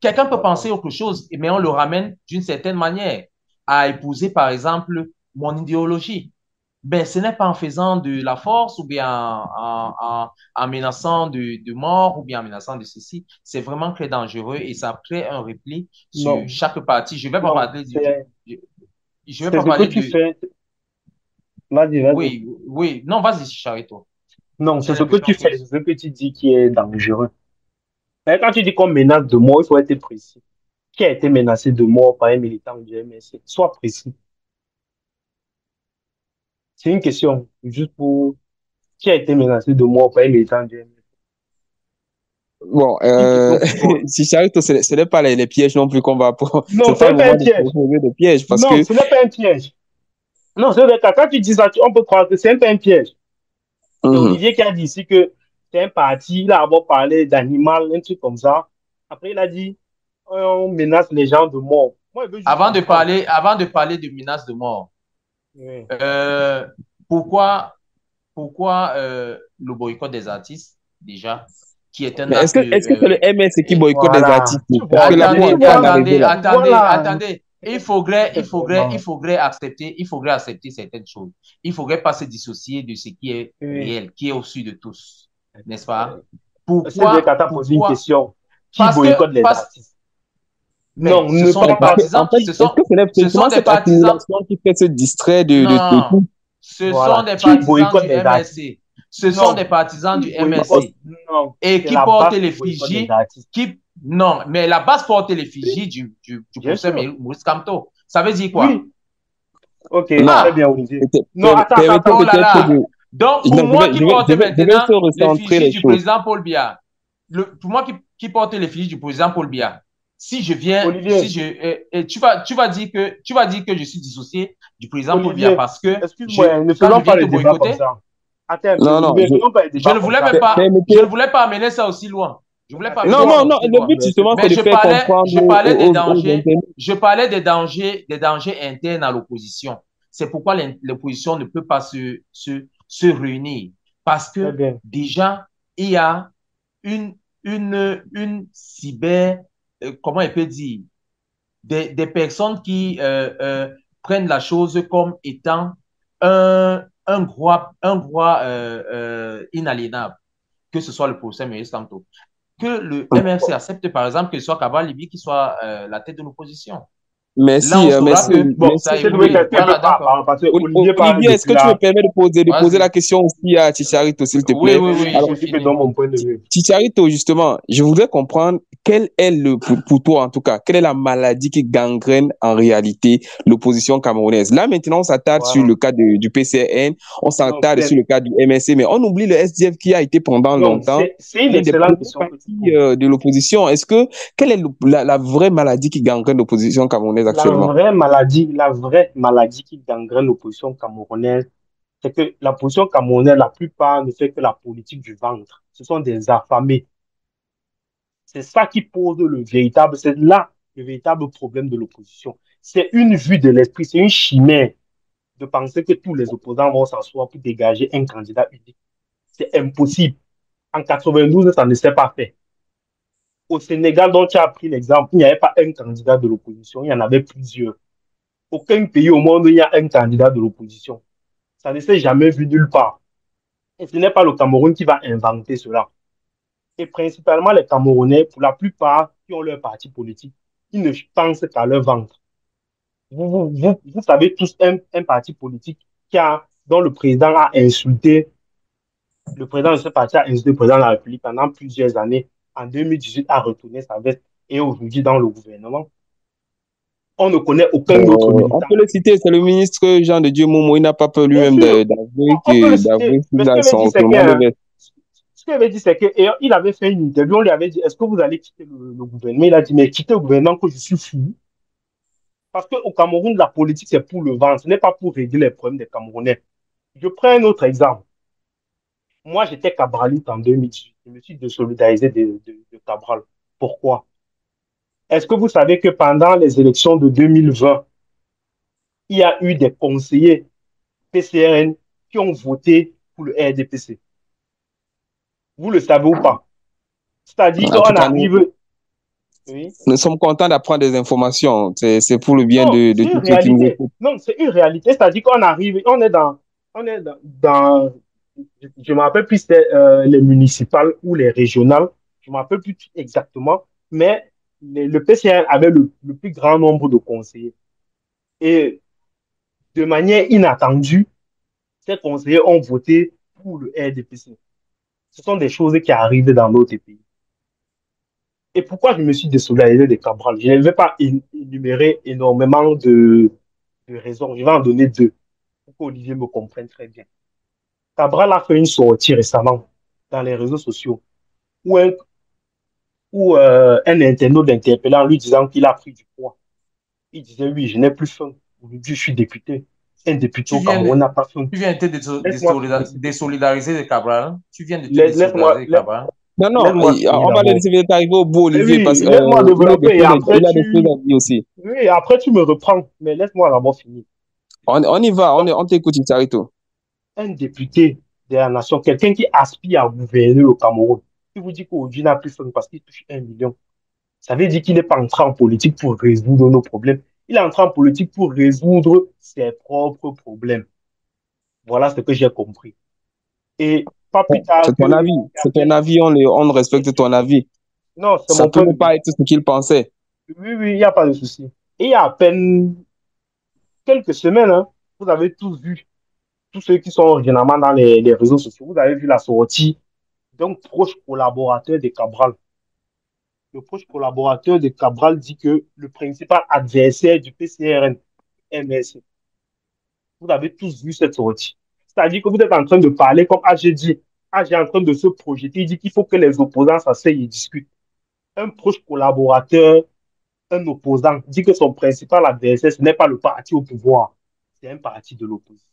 Quelqu'un peut penser D'accord. autre chose, mais on le ramène d'une certaine manière à épouser, par exemple, mon idéologie. Ben, ce n'est pas en faisant de la force ou bien en menaçant de mort ou bien en menaçant de ceci. C'est vraiment très dangereux et ça crée un repli sur Non, chaque partie. Je vais pas non, parler je vais c'est pas ce que parler tu de, fais. Vas-y, vas-y. oui, oui, non, vas-y, Charito. Non, J'ai c'est ce que l'impression tu que, fais, c'est ce que tu dis qui est dangereux. Mais quand tu dis qu'on menace de mort, il faut être précis. Qui a été menacé de mort par un militant du MSC? Sois précis. C'est une question, juste pour qui a été menacé de mort par un militant du MSC? Bon, Une question pour toi. si Charito, ce n'est pas les pièges non plus qu'on va pour, Non, c'est ce pas n'est le pas moment un de piège. proposer des pièges parce Non, que, ce n'est pas un piège. Non, c'est vrai, quand tu dis ça, on peut croire que c'est pas un piège. C'est mhm. Olivier qui a dit ici que c'est un parti, il a d'abord parlé d'animal, un truc comme ça. Après, il a dit, on menace les gens de mort. Moi, je veux juste comprendre. Avant de parler de menace de mort, Oui. euh, pourquoi, pourquoi le boycott des artistes, déjà, qui est un Mais acte... est-ce que c'est le MS qui et- boycotte des Voilà. artistes? Tu vois, Parce que là, pour attendez, en en arriver attendez, là. attendez, voilà. attendez. Vraiment. Il faudrait accepter certaines choses. Il faudrait pas se dissocier de ce qui est Oui. réel, qui est au-dessus de tous, n'est-ce pas? C'est vrai qu'à Pourquoi, t'a posé une pourquoi? question. Qui Parce que, boycotte les parce, artistes? mais Non, ce ne sont des parle Parce pas. que, partisans, en fait, est-ce que c'est ce sont justement des cette partisans. accumulation qui fait se distraire de Non, tout? ce sont Voilà. des Qui partisans du boycotte les artistes? MSC. Ce sont des Non. partisans Qui du boycotte? MSC. Non. Et C'est qui la portent base qui boycotte les l'effigie, artistes. non, mais la base porte l'effigie du Bien professeur sûr. Maurice Kamto. Ça veut dire quoi? Oui. Ok, Non. très bien, Ah, Olivier. Non, Permettez oh là peut-être là. de... Donc, pour Non, moi qui porte je vais maintenant se recentrer l'effigie les du choses. président Paul Biya, pour moi qui porte l'effigie du président Paul Biya, si je viens, Olivier, tu vas dire que je suis dissocié du président Paul Biya Olivier, parce que excuse-moi, ne quand je faisons viens pas te le débat comme boycotter, ça. Attends un peu, Non, non, Olivier, ne faisons pas le débat comme ça. permettez... je ne voulais pas amener ça aussi loin. Je voulais pas Non, amener non, ça Bon, non, aussi le loin. but justement, c'est Mais de faire comprendre je parlais des aux dangers, internautes. des dangers internes à l'opposition. C'est pourquoi l'opposition ne peut pas se réunir. Parce très que bien. déjà, il y a une, une cyber, comment on peut dire, des personnes qui prennent la chose comme étant un droit inaliénable, que ce soit le procès Moïse Kamto. Que le MRC accepte, par exemple, que ce soit Kabal Libi qui soit la tête de l'opposition. Là, on Merci, saura merci, que Bon, merci. ça a c'est vrai évolué. que tu ne Voilà, peux pas, d'accord. parce que Olivier parle Olivier, est-ce depuis que tu me là. permets de poser la Vas-y. question aussi à Chicharito, s'il te Oui, plaît? oui, Oui, oui, Alors, je j'ai suis que fini. dans mon point de vue. Chicharito, justement, je voudrais comprendre quelle est pour toi en tout cas, quelle est la maladie qui gangrène en réalité l'opposition camerounaise. Là maintenant, on s'attarde sur Voilà. le cas du PCN, on Non, s'attarde sur le cas du MSC, mais on oublie le SDF qui a été pendant non, longtemps c'est une l'un des excellente premiers question que tu partis poses. de l'opposition. Quelle est la vraie maladie qui gangrène l'opposition camerounaise actuellement? La vraie maladie qui gangrène l'opposition camerounaise, c'est que la position camerounaise, la plupart ne fait que la politique du ventre. Ce sont des affamés. C'est ça qui pose c'est là le véritable problème de l'opposition. C'est une vue de l'esprit, c'est une chimère de penser que tous les opposants vont s'asseoir pour dégager un candidat unique. C'est impossible. En 92, ça ne s'est pas fait. Au Sénégal, dont tu as pris l'exemple, il n'y avait pas un candidat de l'opposition, il y en avait plusieurs. Aucun pays au monde où il y a un candidat de l'opposition. Ça ne s'est jamais vu nulle part. Et ce n'est pas le Cameroun qui va inventer cela. Et principalement les Camerounais, pour la plupart, qui ont leur parti politique, ils ne pensent qu'à leur ventre. Vous savez tous un parti politique dont le président a insulté, le président de ce parti a insulté le président de la République pendant plusieurs années. En 2018, a retourné sa veste et aujourd'hui dans le gouvernement. On ne connaît aucun autre On militant. peut le citer, c'est le ministre Jean de Dieu Momo, il n'a pas peur Bien lui-même sûr, on peut le d'avouer d'avouer mais qu'il a son retournement de veste. ce qu'il avait dit, c'est qu'il avait fait une interview, on lui avait dit, est-ce que vous allez quitter le gouvernement? Il a dit, mais quitter le gouvernement que je suis fou. Parce qu'au Cameroun, la politique, c'est pour le vent, ce n'est pas pour régler les problèmes des Camerounais. Je prends un autre exemple. Moi, j'étais cabraliste en 2018. Je me suis désolidarisé de Cabral. Pourquoi? Est-ce que vous savez que pendant les élections de 2020, il y a eu des conseillers PCRN qui ont voté pour le RDPC? Vous le savez ou pas? C'est-à-dire En tout qu'on cas, arrive... Oui. nous sommes contents d'apprendre des informations. C'est pour le bien Non, de c'est une tous ceux qui nous réalité. écoutent. Non, c'est une réalité. C'est-à-dire qu'on arrive, on est je ne me rappelle plus si c'était les municipales ou les régionales. Je ne me rappelle plus exactement. Mais le PCN avait le plus grand nombre de conseillers. Et de manière inattendue, ces conseillers ont voté pour le RDPC. Ce sont des choses qui arrivent dans notre pays. Et pourquoi je me suis désolidarisé de Cabral? Je ne vais pas énumérer énormément de raisons. Je vais en donner deux pour qu'Olivier me comprenne très bien. Cabral a fait une sortie récemment dans les réseaux sociaux où un internaute l'interpellait en lui disant qu'il a pris du poids. Il disait, oui, je n'ai plus faim. Aujourd'hui, je suis député. Un député Tu au viens Cameroun de, n'a pas faim. tu viens de te Laisse-moi finir, s'il te plaît. désolidariser de Cabral. Tu viens de te Laisse-moi désolidariser de Cabral. Non, non, Laisse-moi finir on va le d'abord. laisser peut-être arriver au bout, Mais Olivier, parce oui, qu'il laisse-moi développer et après il a des choses à dire aussi. oui, après tu me reprends. Mais laisse-moi d'abord finir. On y va, Donc, on t'écoute, Sarito. un député de la nation, quelqu'un qui aspire à gouverner le Cameroun, qui vous dit qu'aujourd'hui n'a plus faim parce qu'il touche 1 million, ça veut dire qu'il n'est pas entré en politique pour résoudre nos problèmes. Il est entré en politique pour résoudre ses propres problèmes. Voilà ce que j'ai compris. Et pas plus Bon, tard c'est ton que... avis. C'est ton avis, on respecte ton avis. Non, c'est Ça mon peut point ne de vue. pas être ce qu'il pensait. Oui, oui, il n'y a pas de souci. Et il y a à peine quelques semaines, hein, vous avez tous vu, tous ceux qui sont généralement dans les réseaux sociaux, vous avez vu la sortie d'un proche collaborateur de Cabral. Le proche collaborateur de Cabral dit que le principal adversaire du PCRN, MS, vous avez tous vu cette sortie. C'est-à-dire que vous êtes en train de parler comme AG dit. AG est en train de se projeter. Il dit qu'il faut que les opposants s'asseyent et discutent. Un proche collaborateur, un opposant, dit que son principal adversaire, ce n'est pas le parti au pouvoir, c'est un parti de l'opposition.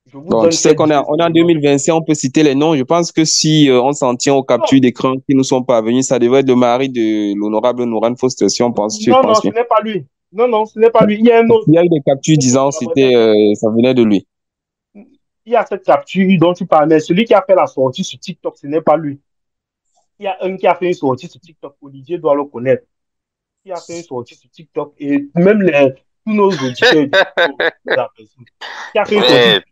Je vous Bon, tu donne sais ces qu'on deux on est en éléments. 2025, on peut citer les noms. Je pense que si on s'en tient aux Non, captures d'écran qui nous sont parvenues, ça devrait être le mari de l'honorable Noran Foster, si on pense, je non, non, pense bien. ce n'est pas lui. Non, non, ce n'est pas lui. Il y a un autre Il y a eu des captures disant collaborateur. c'était, ça venait de lui. Il y a cette capture dont tu parles, mais celui qui a fait la sortie sur TikTok, ce n'est pas lui. Il y a un qui a fait une sortie sur TikTok. Olivier doit le connaître. Qui a fait une sortie sur TikTok et même tous nos auditeurs qui a fait une sortie, Ouais.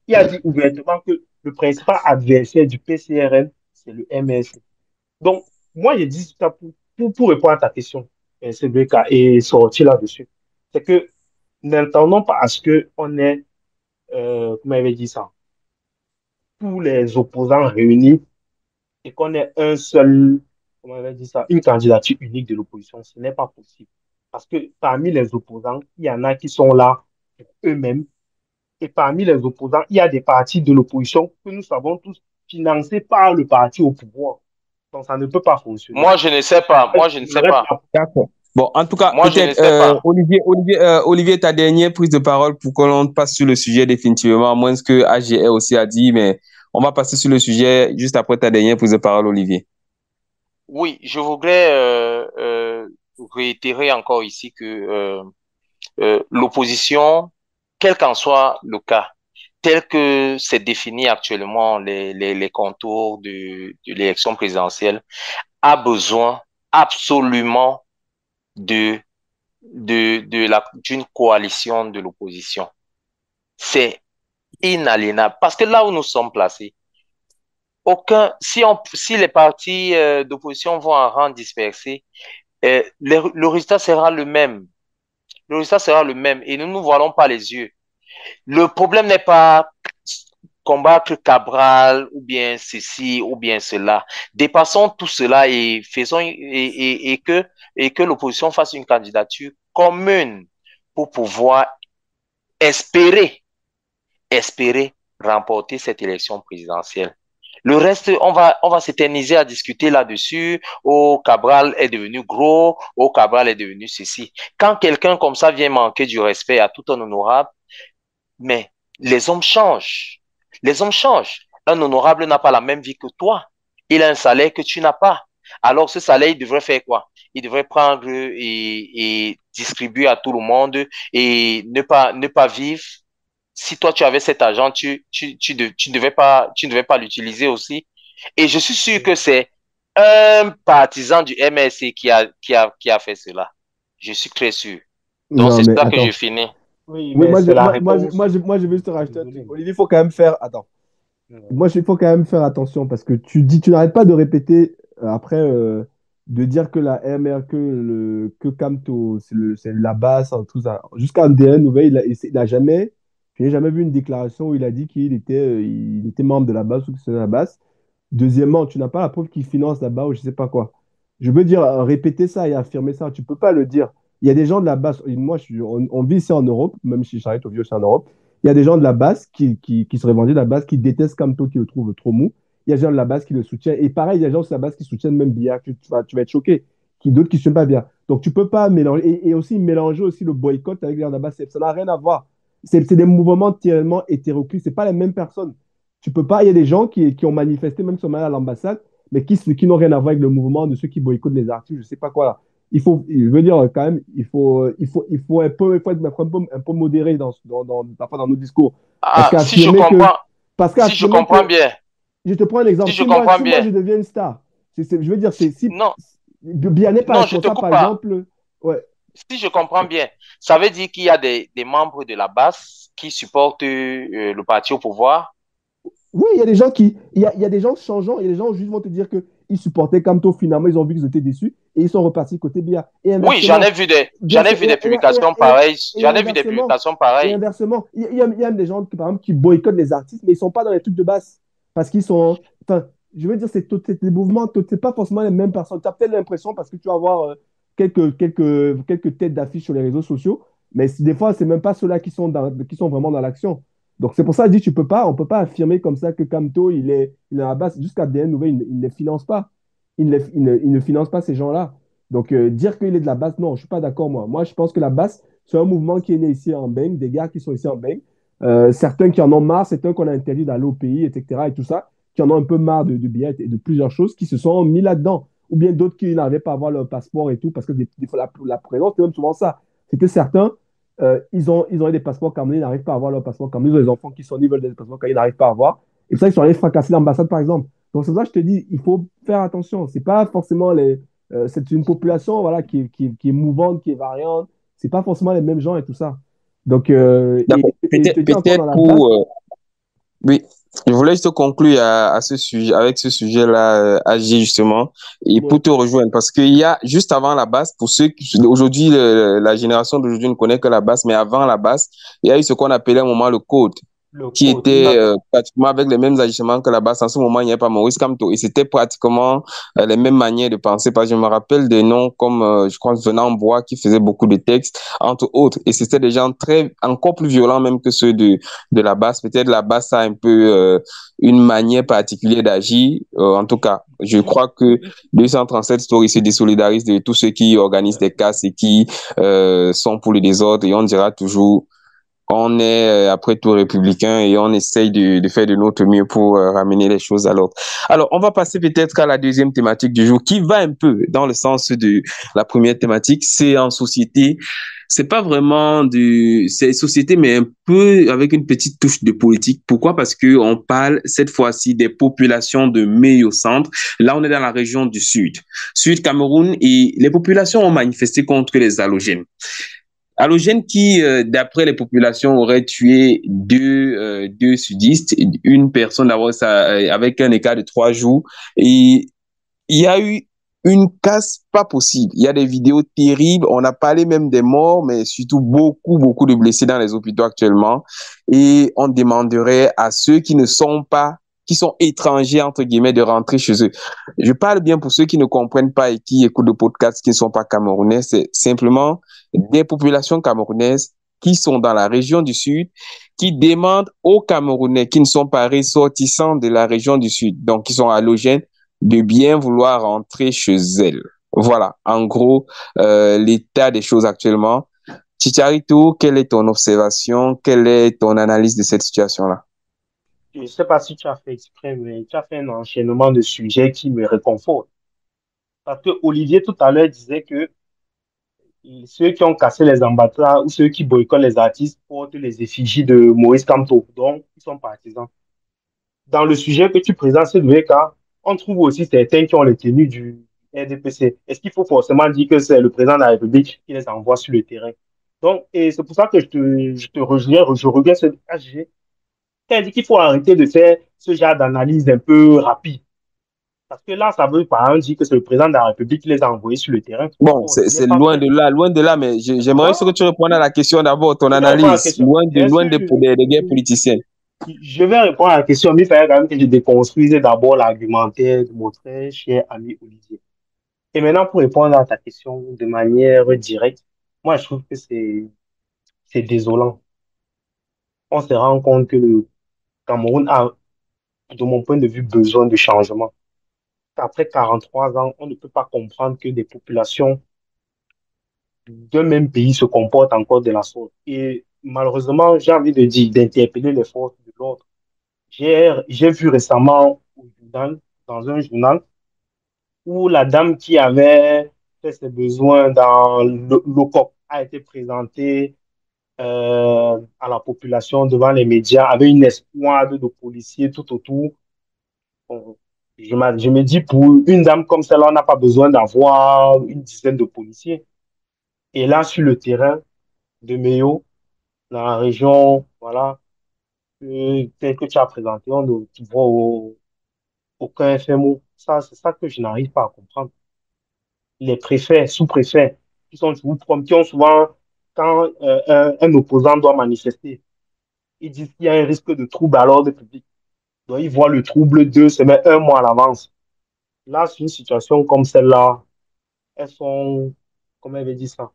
qui a dit ouvertement que le principal adversaire du PCRN, c'est le MS. Donc, moi, j'ai dit ça pour répondre à ta question, CBK, et sortir là-dessus. C'est que n'entendons pas à ce qu'on est, comment il avait dit ça, tous les opposants réunis et qu'on ait un seul, comment on avait dit ça, une candidature unique de l'opposition. Ce n'est pas possible. Parce que parmi les opposants, il y en a qui sont là pour eux-mêmes. Et parmi les opposants, il y a des partis de l'opposition que nous savons tous financés par le parti au pouvoir. Donc, ça ne peut pas fonctionner. Moi, je ne sais pas. Moi, je ne Je sais reste pas. là. D'accord. Bon, en tout cas, Moi, je ne peut-être, sais pas. Olivier, ta dernière prise de parole pour que l'on passe sur le sujet définitivement, à moins que AGR aussi a dit, mais on va passer sur le sujet juste après ta dernière prise de parole, Olivier. Oui, je voudrais réitérer encore ici que l'opposition, quel qu'en soit le cas, tel que c'est défini actuellement les contours de l'élection présidentielle, a besoin absolument de, d'une coalition de l'opposition. C'est inaliénable. Parce que là où nous sommes placés, si les partis d'opposition vont en rang dispersé, le résultat sera le même. Le résultat sera le même et nous ne nous voilons pas les yeux. Le problème n'est pas combattre Cabral ou bien ceci ou bien cela. Dépassons tout cela et faisons et que l'opposition fasse une candidature commune pour pouvoir espérer espérer remporter cette élection présidentielle. Le reste, on va s'éterniser à discuter là-dessus. Oh, Cabral est devenu gros. Oh, Cabral est devenu ceci. Quand quelqu'un comme ça vient manquer du respect à tout un honorable, mais les hommes changent. Les hommes changent. Un honorable n'a pas la même vie que toi. Il a un salaire que tu n'as pas. Alors, ce salaire, il devrait faire quoi? Il devrait prendre et distribuer à tout le monde et ne pas vivre. Si toi, tu avais cet argent, tu ne devais pas l'utiliser aussi. Et je suis sûr que c'est un partisan du MSC qui a fait cela. Je suis très sûr. Donc, Non, c'est mais là que je attends. finis. Oui, Oui, mais c'est la réponse. moi, je vais juste te rajouter un truc. Désolé. Olivier, il faut quand même faire. Attends. Il faut quand même faire attention parce que tu n'arrêtes pas de répéter après de dire que la MR, que Camto, c'est la base, hein, tout ça. Jusqu'à MDN Nouvelle, il a jamais, je n'ai jamais vu une déclaration où il a dit il était membre de la base ou que c'est la base. Deuxièmement, tu n'as pas la preuve qu'il finance là-bas ou je sais pas quoi. Je veux dire, répéter ça et affirmer ça, tu peux pas le dire. Il y a des gens de la base, et moi, on vit ici en Europe, même si j'arrête au vieux, c'est en Europe. Il y a des gens de la base qui se revendiquent de la base, qui détestent Kamto, qui le trouvent trop mou. Il y a des gens de la base qui le soutiennent. Et pareil, il y a des gens de la base qui soutiennent même Bia, tu vas être choqué. D'autres qui ne soutiennent pas Bia. Donc, tu peux pas mélanger. Et aussi, mélanger aussi le boycott avec les gens de la base, ça n'a rien à voir. C'est des mouvements tellement hétéroclites. Ce pas les mêmes personnes. Tu peux pas. Il y a des gens qui ont manifesté, même sur à l'ambassade, mais qui n'ont rien à voir avec le mouvement de ceux qui boycottent les artistes, je sais pas quoi là. Je veux dire, quand même, il faut un peu modéré parfois dans nos discours. Parce Ah, qu'affirmer que, parce si je qu'affirmer comprends que, bien, je te prends un exemple. si je Si moi, comprends si moi bien, je deviens une star, je veux dire, si non, Bien n'est pas non, je te responsable, coupe par pas. exemple, ouais. Si je comprends bien, ça veut dire qu'il y a des membres de la base qui supportent le parti au pouvoir. Oui, il y a des gens changeants, il y a des gens juste vont te dire qu'ils supportaient Kamto, finalement, ils ont vu qu'ils étaient déçus et ils sont repartis côté Bia. Et Oui, inversement, bien j'en ai sûr, vu des publications pareilles. et J'en ai vu des inversement, publications pareilles. il y a même des gens qui, par exemple, qui boycottent les artistes, mais ils ne sont pas dans les trucs de base. Parce qu'ils sont, enfin, je veux dire, c'est des mouvements, c'est pas forcément les mêmes personnes. Tu as peut-être l'impression parce que tu vas avoir quelques têtes d'affiche sur les réseaux sociaux, mais des fois, c'est même pas ceux-là qui sont vraiment dans l'action. Donc, c'est pour ça que je dis, on ne peut pas affirmer comme ça que Kamto, il est à la base. Jusqu'à DN Nouvelle, il ne les finance pas. Il ne finance pas ces gens-là. Donc, dire qu'il est de la base, non, je ne suis pas d'accord, moi. Moi, je pense que la base, c'est un mouvement qui est né ici en Beng, des gars qui sont ici en Beng. Certains qui en ont marre, certains qu'on a interdit d'aller au pays, etc. et tout ça, qui en ont un peu marre de billets et de plusieurs choses, qui se sont mis là-dedans. Ou bien d'autres qui n'arrivaient pas à avoir leur passeport et tout, parce que des fois, la présence, c'est même souvent ça. C'était certains ils ont eu des passeports camerounais, ils n'arrivent pas à avoir leur passeport camerounais. Ils ont des enfants qui sont ils veulent des passeports camerounais, ils n'arrivent pas à avoir. Et pour ça, ils sont allés fracasser l'ambassade, par exemple. Donc, c'est pour ça que je te dis, il faut faire attention. C'est pas forcément c'est une population voilà, qui est mouvante, qui est variante. C'est pas forcément les mêmes gens et tout ça. Donc, D'accord. et je te dis encore Peut-être dans la base, pour, oui, je voulais juste conclure à ce sujet, avec ce sujet-là, Agi, justement, et ouais, pour te rejoindre, parce qu'il y a, juste avant la base, pour ceux qui, aujourd'hui, la génération d'aujourd'hui ne connaît que la base, mais avant la base, il y a eu ce qu'on appelait à un moment le code, Le qui code, était d'accord. pratiquement avec les mêmes agissements que la base. En ce moment, il n'y a pas Maurice Kamto. Et c'était pratiquement les mêmes manières de penser. Parce que je me rappelle des noms comme, je crois, Venant Bois, qui faisait beaucoup de textes, entre autres. Et c'était des gens encore plus violents même que ceux de la base. Peut-être la base a un peu une manière particulière d'agir. En tout cas, je crois que 237 Stories se désolidarise de tous ceux qui organisent des casses et qui sont pour le désordre. Et on dira toujours on est après tout républicain et on essaye de faire de notre mieux pour ramener les choses à l'ordre. Alors, on va passer peut-être à la deuxième thématique du jour qui va un peu dans le sens de la première thématique. C'est en société. C'est pas vraiment c'est société, mais un peu avec une petite touche de politique. Pourquoi? Parce que on parle cette fois-ci des populations de Meio Centre. Là, on est dans la région du Sud, Sud Cameroun, et les populations ont manifesté contre les halogènes. Halogène qui, d'après les populations, aurait tué deux sudistes, une personne d'abord avec un écart de 3 jours. Et il y a eu une casse pas possible. Il y a des vidéos terribles. On a parlé même des morts, mais surtout beaucoup, beaucoup de blessés dans les hôpitaux actuellement. Et on demanderait à ceux qui ne sont pas, qui sont étrangers, entre guillemets, de rentrer chez eux. Je parle bien pour ceux qui ne comprennent pas et qui écoutent le podcast, qui ne sont pas camerounais. C'est simplement des populations camerounaises qui sont dans la région du Sud, qui demandent aux Camerounais qui ne sont pas ressortissants de la région du Sud, donc qui sont halogènes, de bien vouloir rentrer chez elles. Voilà, en gros, l'état des choses actuellement. Chicharito, quelle est ton observation? Quelle est ton analyse de cette situation-là? Je ne sais pas si tu as fait exprès, mais tu as fait un enchaînement de sujets qui me réconforte. Parce que Olivier, tout à l'heure, disait que ceux qui ont cassé les ambassades ou ceux qui boycottent les artistes portent les effigies de Maurice Kamto. Donc, ils sont partisans. Dans le sujet que tu présentes, c'est le cas, on trouve aussi certains qui ont les tenues du RDPC. Est-ce qu'il faut forcément dire que c'est le président de la République qui les envoie sur le terrain? Donc, et c'est pour ça que je reviens sur HG. C'est-à-dire qu'il faut arrêter de faire ce genre d'analyse un peu rapide. Parce que là, ça veut par exemple dire que c'est le président de la République qui les a envoyés sur le terrain. Bon, Bon, ce n'est c'est pas vrai. loin de là, mais j'aimerais que Voilà. tu répondes à la question d'abord, ton Je vais répondre à la analyse, question. Bien loin sûr, des guerres politiciennes. je vais répondre à la question, mais il fallait quand même que je déconstruise d'abord l'argumentaire de mon très cher ami Olivier. Et maintenant, pour répondre à ta question de manière directe, moi, je trouve que c'est désolant. On se rend compte que le Cameroun a, de mon point de vue, besoin de changement. Après 43 ans, on ne peut pas comprendre que des populations d'un même pays se comportent encore de la sorte. Et malheureusement, j'ai envie de dire, d'interpeller les forces de l'ordre J'ai vu récemment dans un journal où la dame qui avait fait ses besoins dans l'OCOP a été présentée à la population devant les médias avec une escouade de policiers tout autour. Bon, je me dis, pour une dame comme celle-là, on n'a pas besoin d'avoir une dizaine de policiers. Et là, sur le terrain de Meyo, dans la région, voilà, tel que tu as présenté, on ne voit aucun FMO. Ça, c'est ça que je n'arrive pas à comprendre. Les préfets, sous-préfets, qui ont souvent, quand un opposant doit manifester, ils disent qu'il y a un risque de trouble à l'ordre public. Donc, ils voient le trouble 2 semaines, un mois à l'avance. Là, sur une situation comme celle-là, elles sont, comment elle veut dire ça?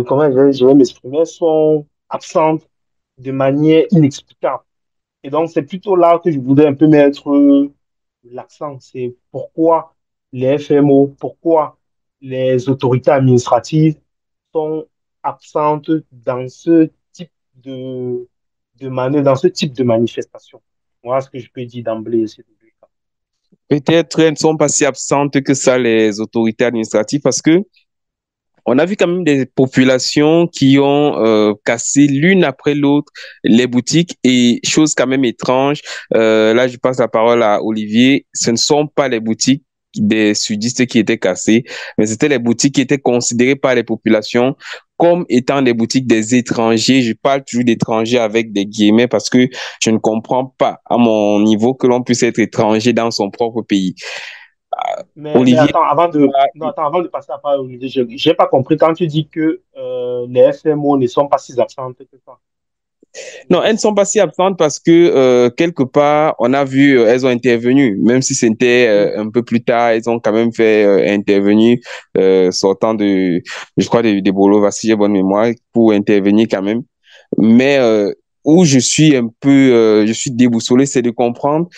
Comment je vais m'exprimer? Elles sont absentes de manière inexplicable. Et donc, c'est plutôt là que je voudrais un peu mettre l'accent. C'est pourquoi les FMO, pourquoi les autorités administratives sont absentes dans ce type dans ce type de manifestation. Voilà ce que je peux dire d'emblée. Peut-être elles ne sont pas si absentes que ça, les autorités administratives, parce que on a vu quand même des populations qui ont cassé l'une après l'autre les boutiques et chose quand même étrange. Là, je passe la parole à Olivier. Ce ne sont pas les boutiques des sudistes qui étaient cassées, mais c'était les boutiques qui étaient considérées par les populations comme étant des boutiques des étrangers. Je parle toujours d'étrangers avec des guillemets parce que je ne comprends pas à mon niveau que l'on puisse être étranger dans son propre pays. Mais Olivier, attends, non, attends, avant de passer à parole, Olivier, je n'ai pas compris quand tu dis que les FMO ne sont pas si absentes que ça. non, elles ne sont pas si absentes parce que quelque part, on a vu, elles ont intervenu, même si c'était Oui. un peu plus tard, elles ont quand même fait intervenir, sortant de, je crois, de Bolo, si j'ai bonne mémoire, pour intervenir quand même. Mais où je suis un peu, je suis déboussolé, c'est de comprendre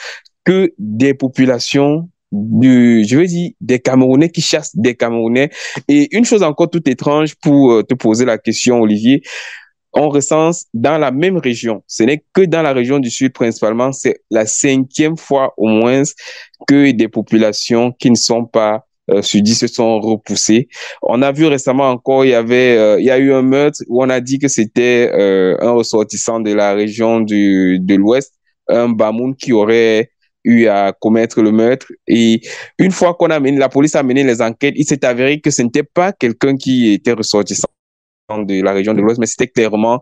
que des populations je veux dire, des Camerounais qui chassent des Camerounais. Et une chose encore toute étrange pour te poser la question, Olivier, on recense dans la même région. Ce n'est que dans la région du Sud principalement, c'est la 5e fois au moins que des populations qui ne sont pas sudistes se sont repoussées. On a vu récemment encore, il y a eu un meurtre où on a dit que c'était un ressortissant de la région de l'Ouest, un Bamoun qui aurait eu à commettre le meurtre. Et une fois la police a mené les enquêtes, il s'est avéré que ce n'était pas quelqu'un qui était ressortissant de la région de l'Ouest, mais c'était clairement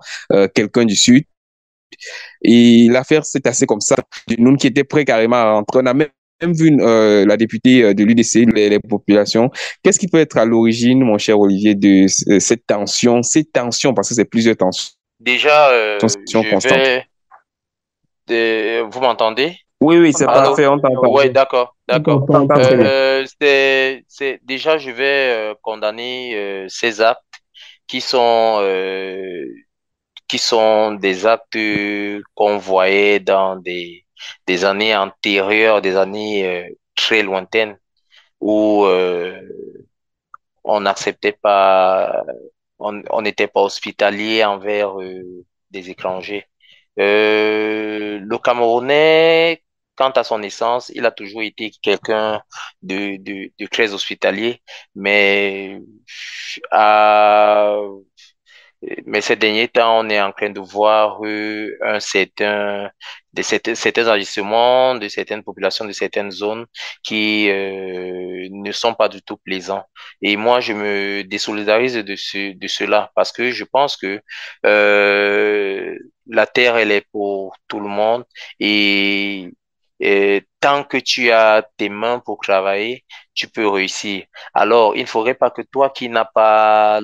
quelqu'un du Sud. Et l'affaire s'est assez comme ça. Nous qui était prêt carrément à rentrer. On a même vu la députée de l'UDC, les populations. Qu'est-ce qui peut être à l'origine, mon cher Olivier, de cette tension, parce que c'est plusieurs Déjà, tensions je constantes. vais... Vous m'entendez? Oui, oui, c'est Ah, parfait, Allô? on t'entend. Ouais, d'accord, On d'accord. On t'entend très bien. Déjà, je vais condamner ces actes qui sont, euh, qui sont des actes qu'on voyait dans des années antérieures, des années très lointaines, où on n'acceptait pas, on n'était pas hospitalier envers des étrangers. Le Camerounais, quant à son essence, il a toujours été quelqu'un de très hospitalier, mais à mais ces derniers temps, on est en train de voir certains agissements de certaines populations, de certaines zones qui ne sont pas du tout plaisants. Et moi, je me désolidarise de cela parce que je pense que la terre, elle est pour tout le monde et, et tant que tu as tes mains pour travailler, tu peux réussir. Alors, il ne faudrait pas que toi qui n'as pas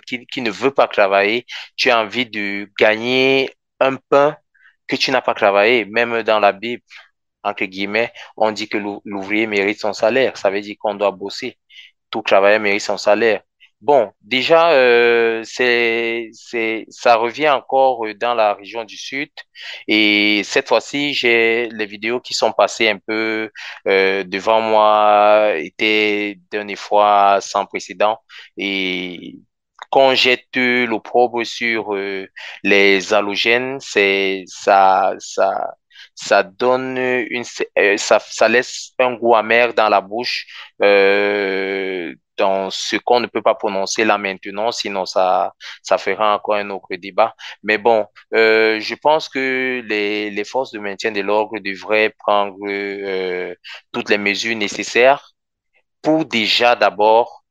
qui ne veut pas travailler, tu as envie de gagner un pain que tu n'as pas travaillé. Même dans la Bible, entre guillemets, on dit que l'ouvrier mérite son salaire. Ça veut dire qu'on doit bosser. Tout travailleur mérite son salaire. Bon, déjà, ça revient encore dans la région du Sud. Et cette fois-ci, j'ai les vidéos qui sont passées un peu devant moi étaient d'un effroi sans précédent. Et quand on jette l'opprobre sur les halogènes, ça donne ça laisse un goût amer dans la bouche, dans ce qu'on ne peut pas prononcer là maintenant, sinon ça fera encore un autre débat. Mais bon, je pense que les forces de maintien de l'ordre devraient prendre toutes les mesures nécessaires pour déjà d'abord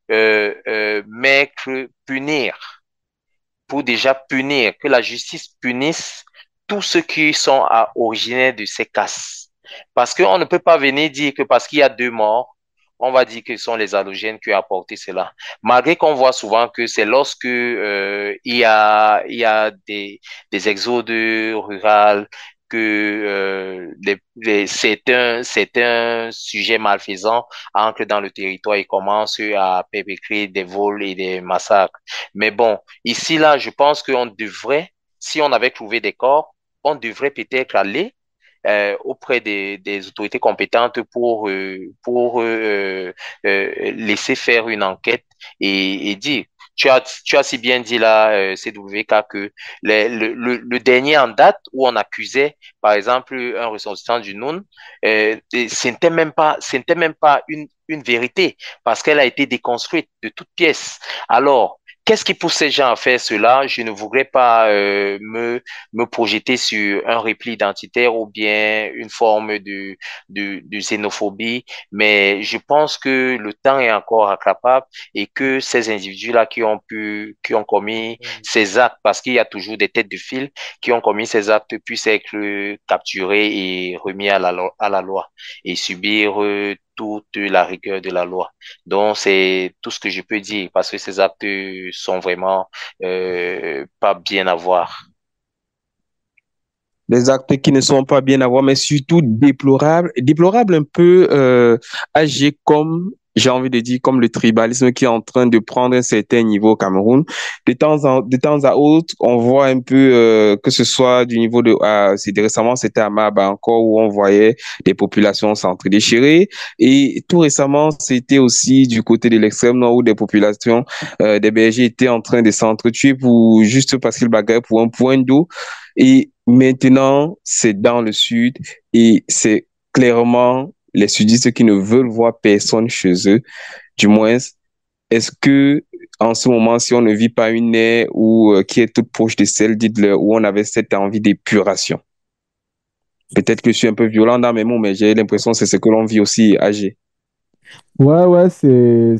mettre, punir, pour déjà punir, que la justice punisse tous ceux qui sont originaires de ces casses. Parce qu'on ne peut pas venir dire que parce qu'il y a 2 morts, on va dire que ce sont les halogènes qui ont apporté cela. Malgré qu'on voit souvent que c'est lorsque il y a des exodes ruraux, que c'est un sujet malfaisant entre dans le territoire et commence à perpétrer des vols et des massacres. Mais bon, ici, là, je pense qu'on devrait, si on avait trouvé des corps, on devrait peut-être aller auprès des autorités compétentes pour laisser faire une enquête et dire. Tu as si bien dit là, CWK, que le dernier en date où on accusait, par exemple, un ressortissant du Noun, ce n'était même pas une vérité parce qu'elle a été déconstruite de toutes pièces. Alors, qu'est-ce qui pousse ces gens à faire cela? Je ne voudrais pas me projeter sur un repli identitaire ou bien une forme de xénophobie, mais je pense que le temps est encore rattrapable et que ces individus-là qui ont commis ces actes, parce qu'il y a toujours des têtes de file qui ont commis ces actes, puissent être capturés et remis à la loi et subir toute la rigueur de la loi. Donc, c'est tout ce que je peux dire parce que ces actes sont vraiment pas bien à voir. Des actes qui ne sont pas bien à voir, mais surtout déplorables, déplorables un peu âgés comme, j'ai envie de dire, comme le tribalisme qui est en train de prendre un certain niveau au Cameroun. De temps à autre, on voit un peu que ce soit du niveau de, récemment c'était à Maba encore où on voyait des populations s'entre-déchirer et tout récemment c'était aussi du côté de l'extrême nord où des populations, des bergers étaient en train de s'entretuer pour juste parce qu'ils bagarraient pour un point d'eau. Et maintenant, c'est dans le sud et c'est clairement les sudistes qui ne veulent voir personne chez eux. Du moins, est-ce que en ce moment, si on ne vit pas une ère qui est toute proche de celle d'Hitler, où on avait cette envie d'épuration? Peut-être que je suis un peu violent dans mes mots, mais j'ai l'impression que c'est ce que l'on vit aussi âgé. Ouais, ouais, c'est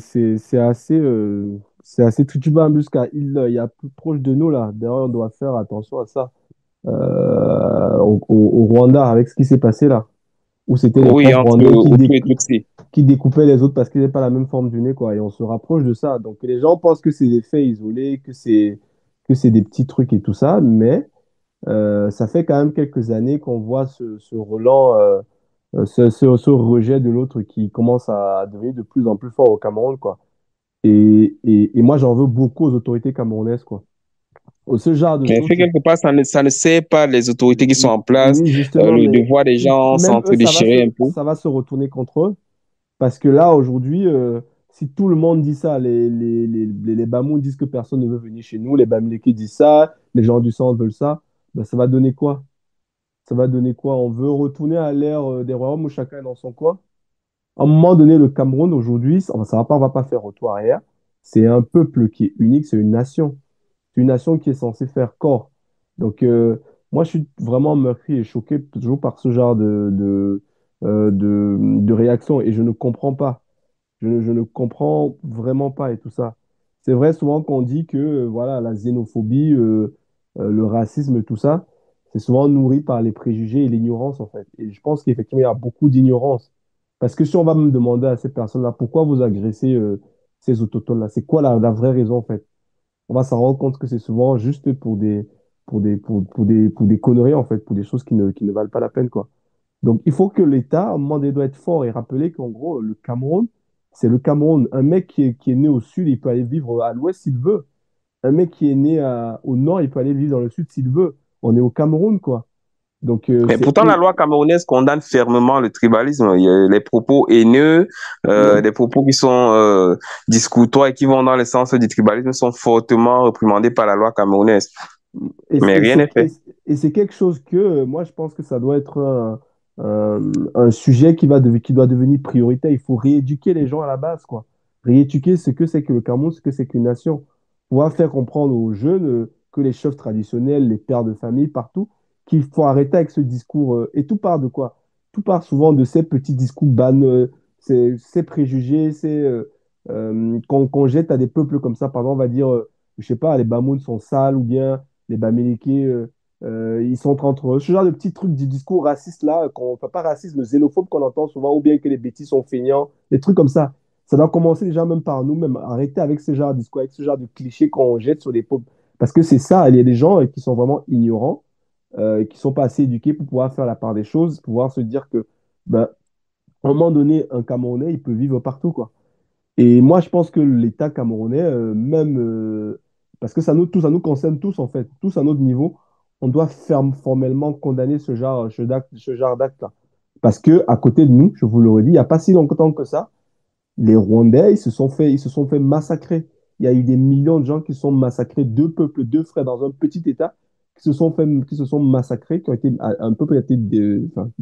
assez Tutubambus car il y a plus proche de nous là. D'ailleurs, on doit faire attention à ça. Au Rwanda avec ce qui s'est passé là, où c'était les Oui, propres entre Rwandais Hutu et Tutsi. qui découpaient les autres parce qu'ils n'avaient pas la même forme du nez, quoi. Et on se rapproche de ça. Donc les gens pensent que c'est des faits isolés, que c'est des petits trucs et tout ça, mais ça fait quand même quelques années qu'on voit ce relan, ce rejet de l'autre qui commence à devenir de plus en plus fort au Cameroun, quoi. Et moi, j'en veux beaucoup aux autorités camerounaises, quoi. Ce genre de Mais choses, fait quelque part, ça ne sert pas les autorités qui sont en place, oui, justement, de mais voir des gens même eux, s'entre-déchirer un peu. ça va se retourner contre eux. Parce que là, aujourd'hui, si tout le monde dit ça, les Bamouns disent que personne ne veut venir chez nous, les Bamileke disent ça, les gens du centre veulent ça, ben, ça va donner quoi? Ça va donner quoi? On veut retourner à l'ère des royaumes où chacun est dans son coin. À un moment donné, le Cameroun, aujourd'hui, on va pas faire retour arrière. C'est un peuple qui est unique, c'est une nation. C'est une nation qui est censée faire corps. Donc, moi, je suis vraiment meurtri et choqué toujours par ce genre de réaction et je ne comprends pas. Je ne comprends vraiment pas et tout ça. C'est vrai souvent qu'on dit que voilà, la xénophobie, le racisme, tout ça, c'est souvent nourri par les préjugés et l'ignorance en fait. Et je pense qu'effectivement, il y a beaucoup d'ignorance. Parce que si on va me demander à ces personnes-là, pourquoi vous agressez ces autochtones-là, c'est quoi la vraie raison en fait? On va s'en rendre compte que c'est souvent juste pour des conneries en fait, pour des choses qui ne valent pas la peine quoi. Donc, il faut que l'État, à un moment donné, doit être fort et rappeler qu'en gros, le Cameroun, c'est le Cameroun. Un mec qui est né au sud, il peut aller vivre à l'ouest s'il veut. Un mec qui est né au nord, il peut aller vivre dans le sud s'il veut. On est au Cameroun, quoi. Donc, Mais pourtant, la loi camerounaise condamne fermement le tribalisme. Il y a les propos haineux, des propos qui sont discoutoires et qui vont dans le sens du tribalisme sont fortement réprimandés par la loi camerounaise. Mais rien n'est fait. Et c'est quelque chose que moi, je pense que ça doit être un sujet qui doit devenir prioritaire. Il faut rééduquer les gens à la base, quoi. Rééduquer ce que c'est que le Cameroun, ce que c'est qu'une nation. Pouvoir faire comprendre aux jeunes que les chefs traditionnels, les pères de famille, partout, qu'il faut arrêter avec ce discours. Et tout part de quoi? Tout part souvent de ces petits discours banals, ces préjugés, qu'on jette à des peuples comme ça. Par exemple, on va dire, je sais pas, les Bamouns sont sales ou bien les Bamileke, ils sont entre eux. Ce genre de petits trucs du discours raciste là, enfin pas raciste, le xénophobe qu'on entend souvent, ou bien que les bêtises sont feignants, des trucs comme ça. Ça doit commencer déjà même par nous-mêmes. Arrêter avec ce genre de discours, avec ce genre de clichés qu'on jette sur les peuples. Parce que c'est ça, il y a des gens qui sont vraiment ignorants, qui sont pas assez éduqués pour pouvoir faire la part des choses, pouvoir se dire que, ben, à un moment donné, un Camerounais, il peut vivre partout, quoi. Et moi, je pense que l'État camerounais, parce que ça nous concerne tous, en fait, tous à notre niveau, on doit formellement condamner ce genre d'acte-là. Parce que à côté de nous, je vous le redis, il n'y a pas si longtemps que ça, les Rwandais, ils se sont fait massacrer. Il y a eu des millions de gens qui sont massacrés, deux peuples, deux frères dans un petit État, qui se sont massacrés, qui ont été, un peuple a été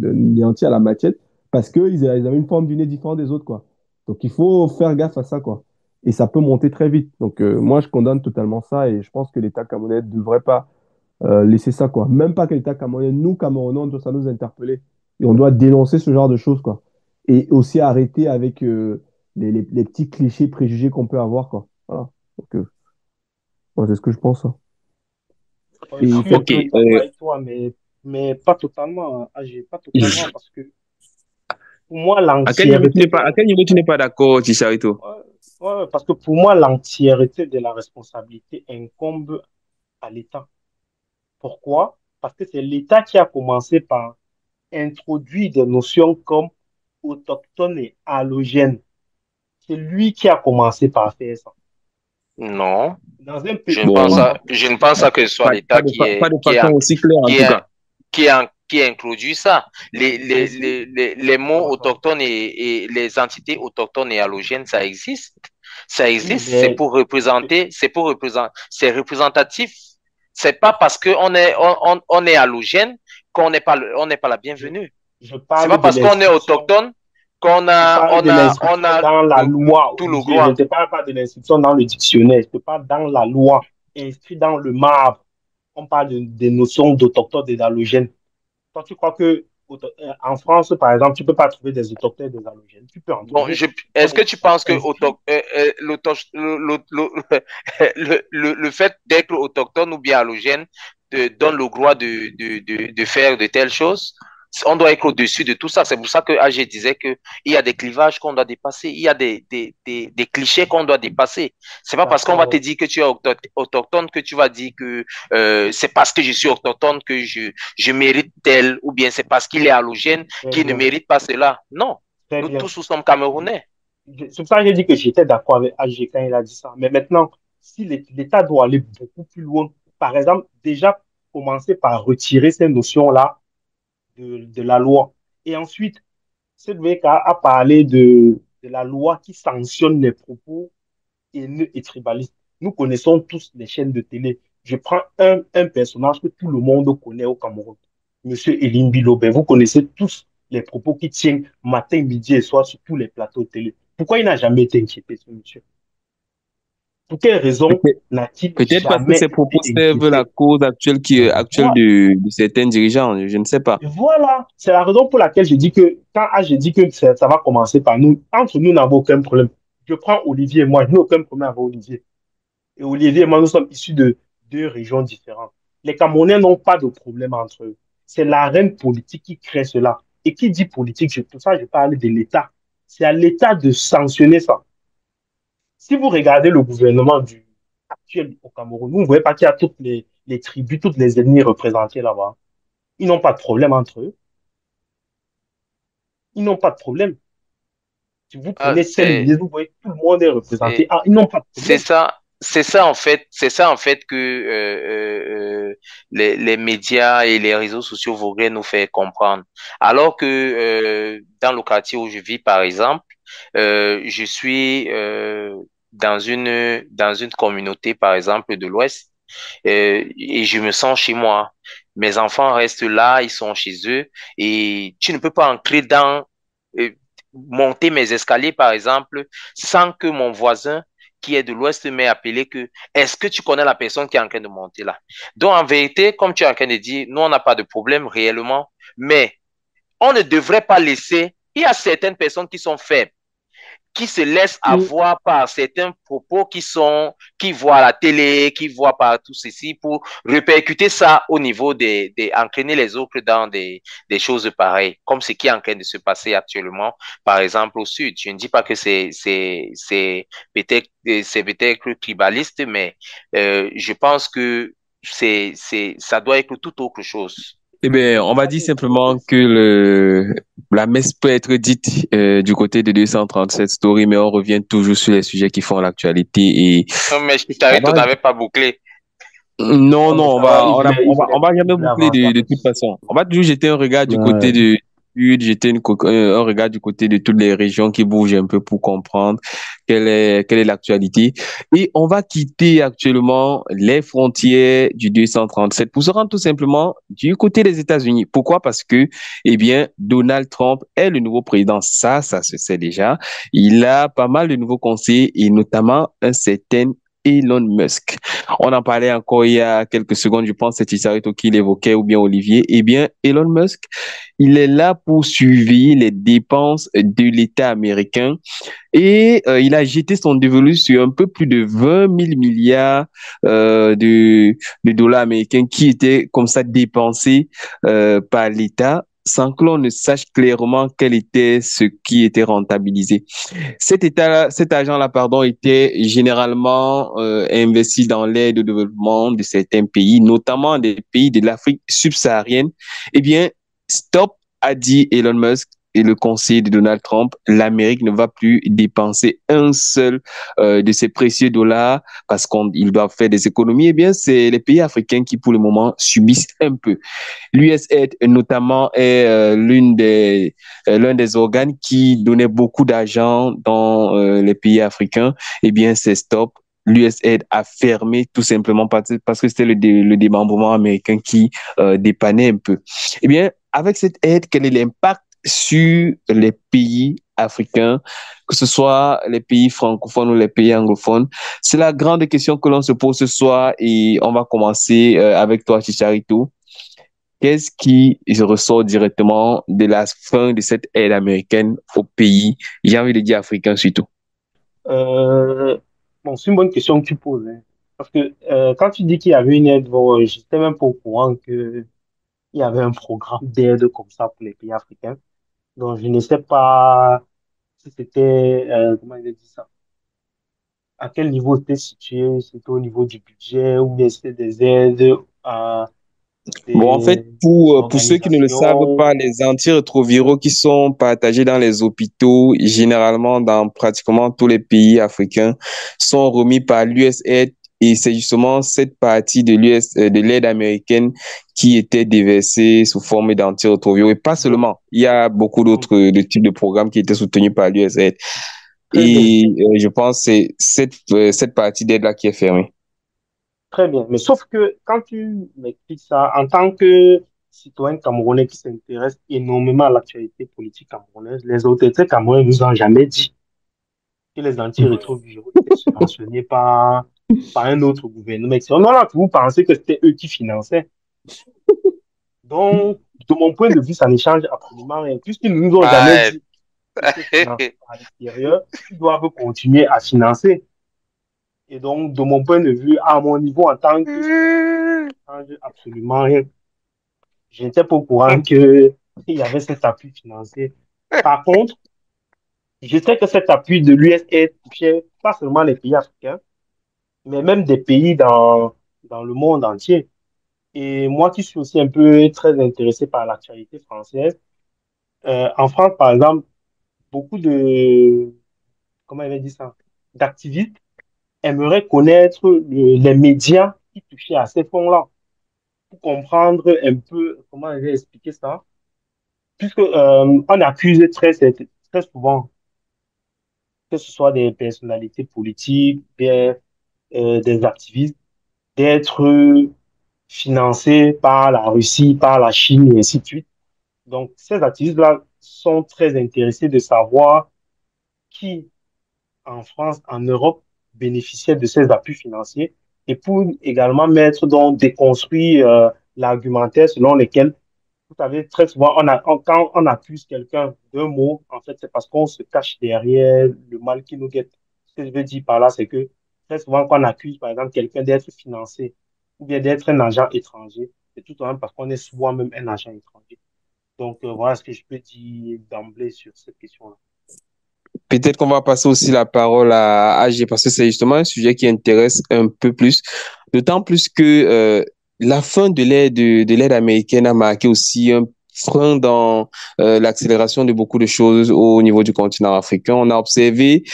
anéanti à la machette, parce qu'ils avaient une forme du nez différente des autres, quoi. Donc il faut faire gaffe à ça, quoi. Et ça peut monter très vite. Donc moi, je condamne totalement ça et je pense que l'État camerounais ne devrait pas laisser ça, quoi. Même pas que l'État camerounais, nous, Camerounais, ça nous interpeller. Et on doit dénoncer ce genre de choses, quoi. Et aussi arrêter avec les petits clichés, préjugés qu'on peut avoir, quoi. Voilà. Donc, moi, c'est ce que je pense, hein. Ouais, je Et suis un faites... Ok. peu d'accord avec toi, mais pas totalement, hein. Pas totalement, parce que pour moi, l'entièreté de À quel niveau tu n'es pas d'accord, Ticharito? ouais, ouais, parce que pour moi, l'entièreté de la responsabilité incombe à l'État. Pourquoi? Parce que c'est l'État qui a commencé par introduire des notions comme autochtone et allogène. C'est lui qui a commencé par faire ça. Non, Dans un je pays, ne pense Bon, comment à, ça peut je ne pense pas que ce soit l'État pas de façon aussi claire, en qui tout est, cas. qui introduit ça. mais si, Les mots comment ça? autochtones et les entités autochtones et allogènes, ça existe. Ça Oui, existe, mais c'est représentatif. C'est pas parce qu'on on est allogène on n'est pas la je, bienvenue. je C'est pas parle de parce qu'on est l'inscription. autochtone Je parle de on l'inscription a dans la loi, tout le Olivier. Je ne droit. te parle pas de l'inscription dans le dictionnaire. Je te parle dans la loi, inscrit dans le marbre. On parle des notions d'autochtones et d'allogènes. Toi, tu crois que en France, par exemple, tu ne peux pas trouver des autochtones et des allogènes. Tu peux en Bon, trouver. est-ce que tu On est penses que inscrit. le fait d'être autochtone ou bien allogène te donne le droit de faire de telles choses? On doit être au-dessus de tout ça. C'est pour ça que AG disait qu'il y a des clivages qu'on doit dépasser, il y a des clichés qu'on doit dépasser. C'est pas parce qu'on va te D'accord. dire que tu es autochtone que tu vas dire que c'est parce que je suis autochtone que je mérite tel, ou bien c'est parce qu'il est allogène Très qu'il ne bien. mérite pas cela. Non. Très Nous bien. tous, nous sommes Camerounais. C'est pour ça que j'ai dit que j'étais d'accord avec AG quand il a dit ça. Mais maintenant, si l'État doit aller beaucoup plus loin, par exemple, déjà commencer par retirer ces notions-là de la loi. Et ensuite, CEDVK a parlé de la loi qui sanctionne les propos haineux et tribalistes. Nous connaissons tous les chaînes de télé. Je prends un personnage que tout le monde connaît au Cameroun, Monsieur Elim Bilobé. Vous connaissez tous les propos qu'il tient matin, midi et soir sur tous les plateaux de télé. Pourquoi il n'a jamais été inquiété, ce monsieur? Pour quelle raison Peut-être n'a-t-il peut-être parce que jamais ces propos été servent la inquiété? cause actuelle, Et actuelle de certains dirigeants. Je ne sais pas. voilà, c'est la raison pour laquelle je dis que, j'ai dit que ça va commencer par nous, entre nous, n'avons aucun problème. Je prends Olivier et moi, je n'ai aucun problème avec Olivier. Et Olivier et moi, nous sommes issus de deux régions différentes. Les Camerounais n'ont pas de problème entre eux. C'est l'arène politique qui crée cela. Et qui dit politique, pour ça, je parle de l'État. C'est à l'État de sanctionner ça. Si vous regardez le gouvernement actuel au Cameroun, vous ne voyez pas qu'il y a toutes les tribus, toutes les ethnies représentées là-bas. Ils n'ont pas de problème entre eux. Ils n'ont pas de problème. Si vous Ah, prenez 5 ministres, vous voyez tout le monde est représenté. c'est, Ah, ils n'ont pas de c'est problème. ça. c'est ça en fait que les médias et les réseaux sociaux voudraient nous faire comprendre. Alors que dans le quartier où je vis, par exemple, je suis dans une communauté, par exemple, de l'Ouest, et je me sens chez moi. Mes enfants restent là, ils sont chez eux, et tu ne peux pas entrer euh, monter mes escaliers, par exemple, sans que mon voisin qui est de l'Ouest m'ait appelé que est-ce que tu connais la personne qui est en train de monter là? Donc, en vérité, comme tu es en train de dire, nous, on n'a pas de problème réellement, mais on ne devrait pas laisser. Il y a certaines personnes qui sont faibles, qui se laissent Et, avoir par certains propos qui voient à la télé, qui voient par tout ceci pour répercuter ça au niveau entraîner les autres dans des choses pareilles, comme ce qui est en train de se passer actuellement, par exemple au Sud. Je ne dis pas que c'est peut-être tribaliste, mais je pense que ça doit être tout autre chose. Eh bien, on va dire simplement que la messe peut être dite du côté de 237 Story, mais on revient toujours sur les sujets qui font l'actualité et Non, mais je ça t'arrête, on va, n'avait pas bouclé. non, non, mais non, ça va, on va jamais il voulait boucler avancer de avec. toute façon. On va toujours jeter un regard du côté Ouais. de Sud, un regard du côté de toutes les régions qui bougent un peu pour comprendre quelle est l'actualité. Et on va quitter actuellement les frontières du 237 pour se rendre tout simplement du côté des États-Unis. Pourquoi? Parce que, eh bien, Donald Trump est le nouveau président. Ça se sait déjà. Il a pas mal de nouveaux conseillers et notamment un certain Elon Musk. On en parlait encore il y a quelques secondes, je pense, c'est Isarito qui l'évoquait, ou bien Olivier. Eh bien, Elon Musk, il est là pour surveiller les dépenses de l'État américain et il a jeté son dévolu sur un peu plus de 20 000 milliards de dollars américains qui étaient comme ça dépensés par l'État sans que l'on ne sache clairement quel était ce qui était rentabilisé. Cet argent-là, pardon, était généralement investi dans l'aide au développement de certains pays, notamment des pays de l'Afrique subsaharienne. Eh bien, stop, a dit Elon Musk et le conseiller de Donald Trump, l'Amérique ne va plus dépenser un seul de ces précieux dollars parce qu'ils doivent faire des économies. Eh bien, c'est les pays africains qui, pour le moment, subissent un peu. L'USAID, notamment, est l'un des organes qui donnait beaucoup d'argent dans les pays africains. Eh bien, c'est stop. L'USAID a fermé tout simplement parce que c'était le démembrement américain qui dépannait un peu. Eh bien, avec cette aide, quel est l'impact sur les pays africains, que ce soit les pays francophones ou les pays anglophones? C'est la grande question que l'on se pose ce soir et on va commencer avec toi, Chicharito. Qu'est-ce qui ressort directement de la fin de cette aide américaine au pays, j'ai envie de dire africain surtout? Euh, bon, c'est une bonne question que tu poses, hein. Parce que quand tu dis qu'il y avait une aide, bon, j'étais même pas au courant qu'il y avait un programme d'aide comme ça pour les pays africains. Donc, je ne sais pas si c'était, comment il a dit ça, à quel niveau c'était situé, c'était au niveau du budget ou bien c'était des aides à Bon, en fait, des pour ceux qui ne le savent organisations. pas, les antirétroviraux qui sont partagés dans les hôpitaux, généralement dans pratiquement tous les pays africains, sont remis par l'USAID et c'est justement cette partie de l'aide américaine qui était déversée sous forme d'antirétroviraux. Et pas Mhm, seulement, il y a beaucoup mhm. d'autres de types de programmes qui étaient soutenus par l'USAID. Très bien, Et je pense que c'est cette partie d'aide-là qui est fermée. très bien. Mais sauf que quand tu m'expliques ça, en tant que citoyen camerounais qui s'intéresse énormément à l'actualité politique camerounaise, les autorités camerounaises nous ont jamais dit que les antirétroviraux étaient subventionnés par un autre gouvernement. On a toujours pensé que c'était eux qui finançaient. Donc, de mon point de vue, ça ne change absolument rien. Puisqu'ils ne nous ont jamais Ouais. dit qu'ils étaient financés par l'extérieur, ils doivent continuer à financer. Et donc, de mon point de vue, à mon niveau en tant que citoyen, ça ne change absolument rien. Je n'étais pas au courant qu'il y avait cet appui financier. Par contre, je sais que cet appui de l'USAID touchait pas seulement les pays africains, mais même des pays dans le monde entier. Et moi qui suis aussi un peu très intéressé par l'actualité française, en France, par exemple, beaucoup de, comment il a dit ça, d'activistes aimerait connaître les médias qui touchaient à ces fonds-là pour comprendre un peu comment je vais expliquer ça. Puisque on accuse très souvent que ce soit des personnalités politiques, des activistes, d'être financés par la Russie, par la Chine et ainsi de suite. Donc, ces activistes-là sont très intéressés de savoir qui, en France, en Europe, bénéficiait de ces appuis financiers et pour également mettre, donc, déconstruire l'argumentaire selon lequel, vous savez, très souvent, quand on accuse quelqu'un d'un mot, en fait, c'est parce qu'on se cache derrière le mal qui nous guette. Ce que je veux dire par là, c'est que très souvent, quand on accuse, par exemple, quelqu'un d'être financé ou bien d'être un agent étranger, c'est tout simplement parce qu'on est soi-même un agent étranger. Donc, voilà ce que je peux dire d'emblée sur cette question-là. Peut-être qu'on va passer aussi la parole à AG parce que c'est justement un sujet qui intéresse un peu plus. D'autant plus que la fin de l'aide américaine a marqué aussi un frein dans l'accélération de beaucoup de choses au niveau du continent africain. On a observé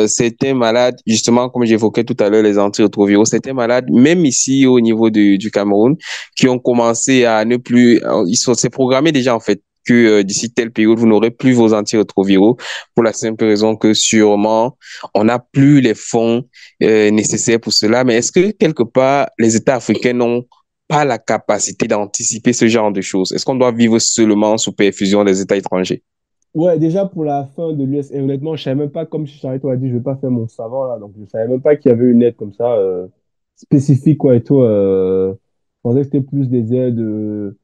certains malades, justement, comme j'évoquais tout à l'heure, les antirétroviraux, certains malades, même ici au niveau du Cameroun, qui ont commencé à ne plus, c'est programmé déjà en fait que d'ici telle période, vous n'aurez plus vos antirétroviraux pour la simple raison que sûrement, on n'a plus les fonds nécessaires pour cela. Mais est-ce que quelque part, les États africains n'ont pas la capacité d'anticiper ce genre de choses? Est-ce qu'on doit vivre seulement sous perfusion des États étrangers? Ouais, déjà pour la fin de l'US, et honnêtement, je savais même pas, comme Charito a dit, je vais pas faire mon savant là, donc je savais même pas qu'il y avait une aide comme ça, spécifique, quoi, et tout. Je pensais que c'était plus des aides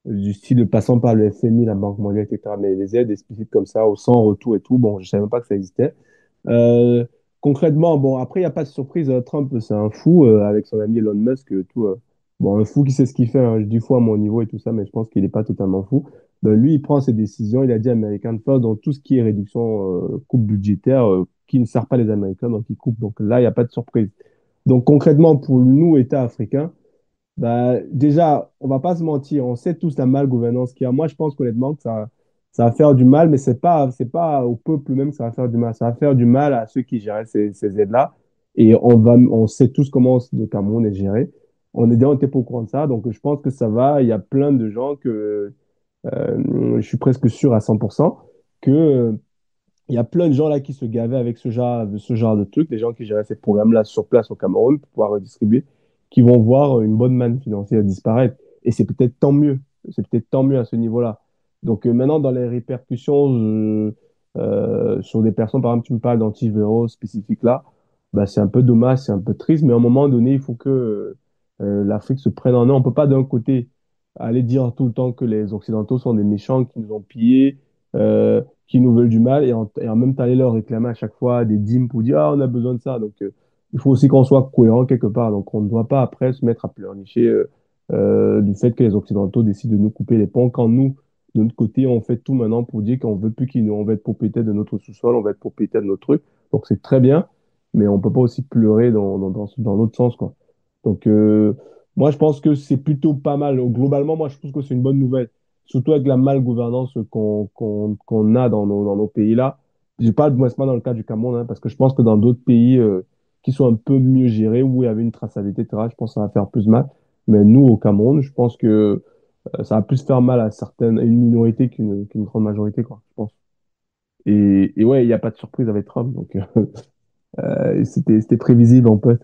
du style passant par le FMI, la Banque mondiale, etc. Mais les aides spécifiques comme ça, au sans retour et tout, bon, je savais même pas que ça existait. Euh, Concrètement, bon, après, il n'y a pas de surprise. Trump, c'est un fou avec son ami Elon Musk. Tout, bon, un fou qui sait ce qu'il fait. Hein, je dis fou à mon niveau et tout ça, mais je pense qu'il n'est pas totalement fou. Donc, lui, il prend ses décisions. Il a dit American First dans tout ce qui est réduction, coupe budgétaire, qui ne sert pas les Américains, donc il coupe. Donc là, il n'y a pas de surprise. Donc concrètement, pour nous, États africains, bah, déjà, on va pas se mentir, on sait tous la malgouvernance qu'il y a. Moi, je pense honnêtement que ça va faire du mal, mais c'est pas au peuple même que ça va faire du mal. Ça va faire du mal à ceux qui gèrent ces aides-là. Et on sait tous comment le Cameroun est géré. On était pas au courant de ça, donc je pense que ça va. Il y a plein de gens que je suis presque sûr à 100% que il y a plein de gens là qui se gavaient avec ce genre de trucs, les gens qui géraient ces programmes-là sur place au Cameroun pour pouvoir redistribuer, qui vont voir une bonne manne financière disparaître. Et c'est peut-être tant mieux. C'est peut-être tant mieux à ce niveau-là. Donc maintenant, dans les répercussions sur des personnes, par exemple, tu me parles d'antiviraux spécifiques là, bah, c'est un peu dommage, c'est un peu triste, mais à un moment donné, il faut que l'Afrique se prenne en main. On peut pas d'un côté aller dire tout le temps que les Occidentaux sont des méchants qui nous ont pillés. Qui nous veulent du mal et en même temps aller leur réclamer à chaque fois des dîmes pour dire ah on a besoin de ça. Donc il faut aussi qu'on soit cohérent quelque part. Donc on ne doit pas après se mettre à pleurnicher du fait que les Occidentaux décident de nous couper les ponts quand nous, de notre côté, on fait tout maintenant pour dire qu'on veut plus qu'ils nous, on va être propriétaire de notre sous-sol, on va être propriétaire de nos trucs. Donc c'est très bien, mais on peut pas aussi pleurer dans l'autre sens, quoi. Donc moi je pense que c'est plutôt pas mal. Globalement, moi je trouve que c'est une bonne nouvelle surtout avec la malgouvernance qu'on a dans nos pays-là. Je parle moi, c'est pas dans le cas du Cameroun, hein, parce que je pense que dans d'autres pays qui sont un peu mieux gérés, où il y avait une traçabilité, etc., je pense que ça va faire plus mal. Mais nous, au Cameroun, je pense que ça va plus faire mal à une minorité qu'une grande majorité, quoi, je pense. Et ouais, il n'y a pas de surprise avec Trump, donc c'était prévisible un peu.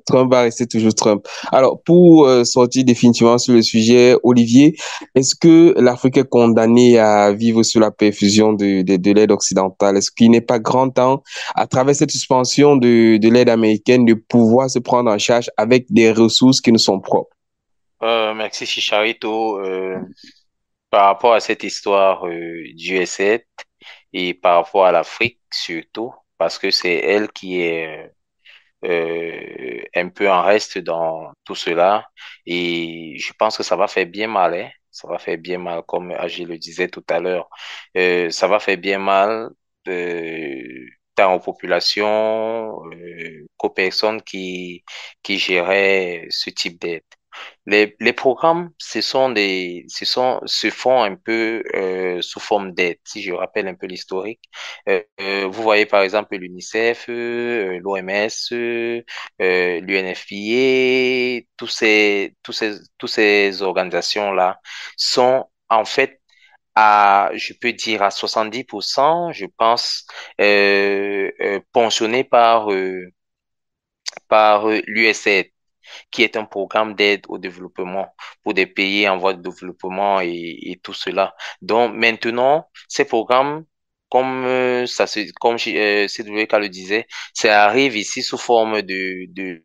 Trump va rester toujours Trump. Alors, pour sortir définitivement sur le sujet, Olivier, est-ce que l'Afrique est condamnée à vivre sous la perfusion de l'aide occidentale? Est-ce qu'il n'est pas grand temps, à travers cette suspension de l'aide américaine, de pouvoir se prendre en charge avec des ressources qui nous sont propres? Merci Chicharito. Par rapport à cette histoire du S7 et par rapport à l'Afrique surtout, parce que c'est elle qui est un peu en reste dans tout cela. Et je pense que ça va faire bien mal, hein. Ça va faire bien mal, comme Agile le disait tout à l'heure. Ça va faire bien mal tant aux populations qu'aux personnes qui géraient ce type d'aide. Les programmes, se font un peu sous forme d'aide. Si je rappelle un peu l'historique, vous voyez par exemple l'UNICEF, l'OMS, l'UNFPA, tous ces organisations-là sont en fait je peux dire à 70%, je pense, pensionnés par l'USAID, qui est un programme d'aide au développement pour des pays en voie de développement et tout cela. Donc maintenant, ces programmes, comme CWK le disait, ça arrive ici sous forme de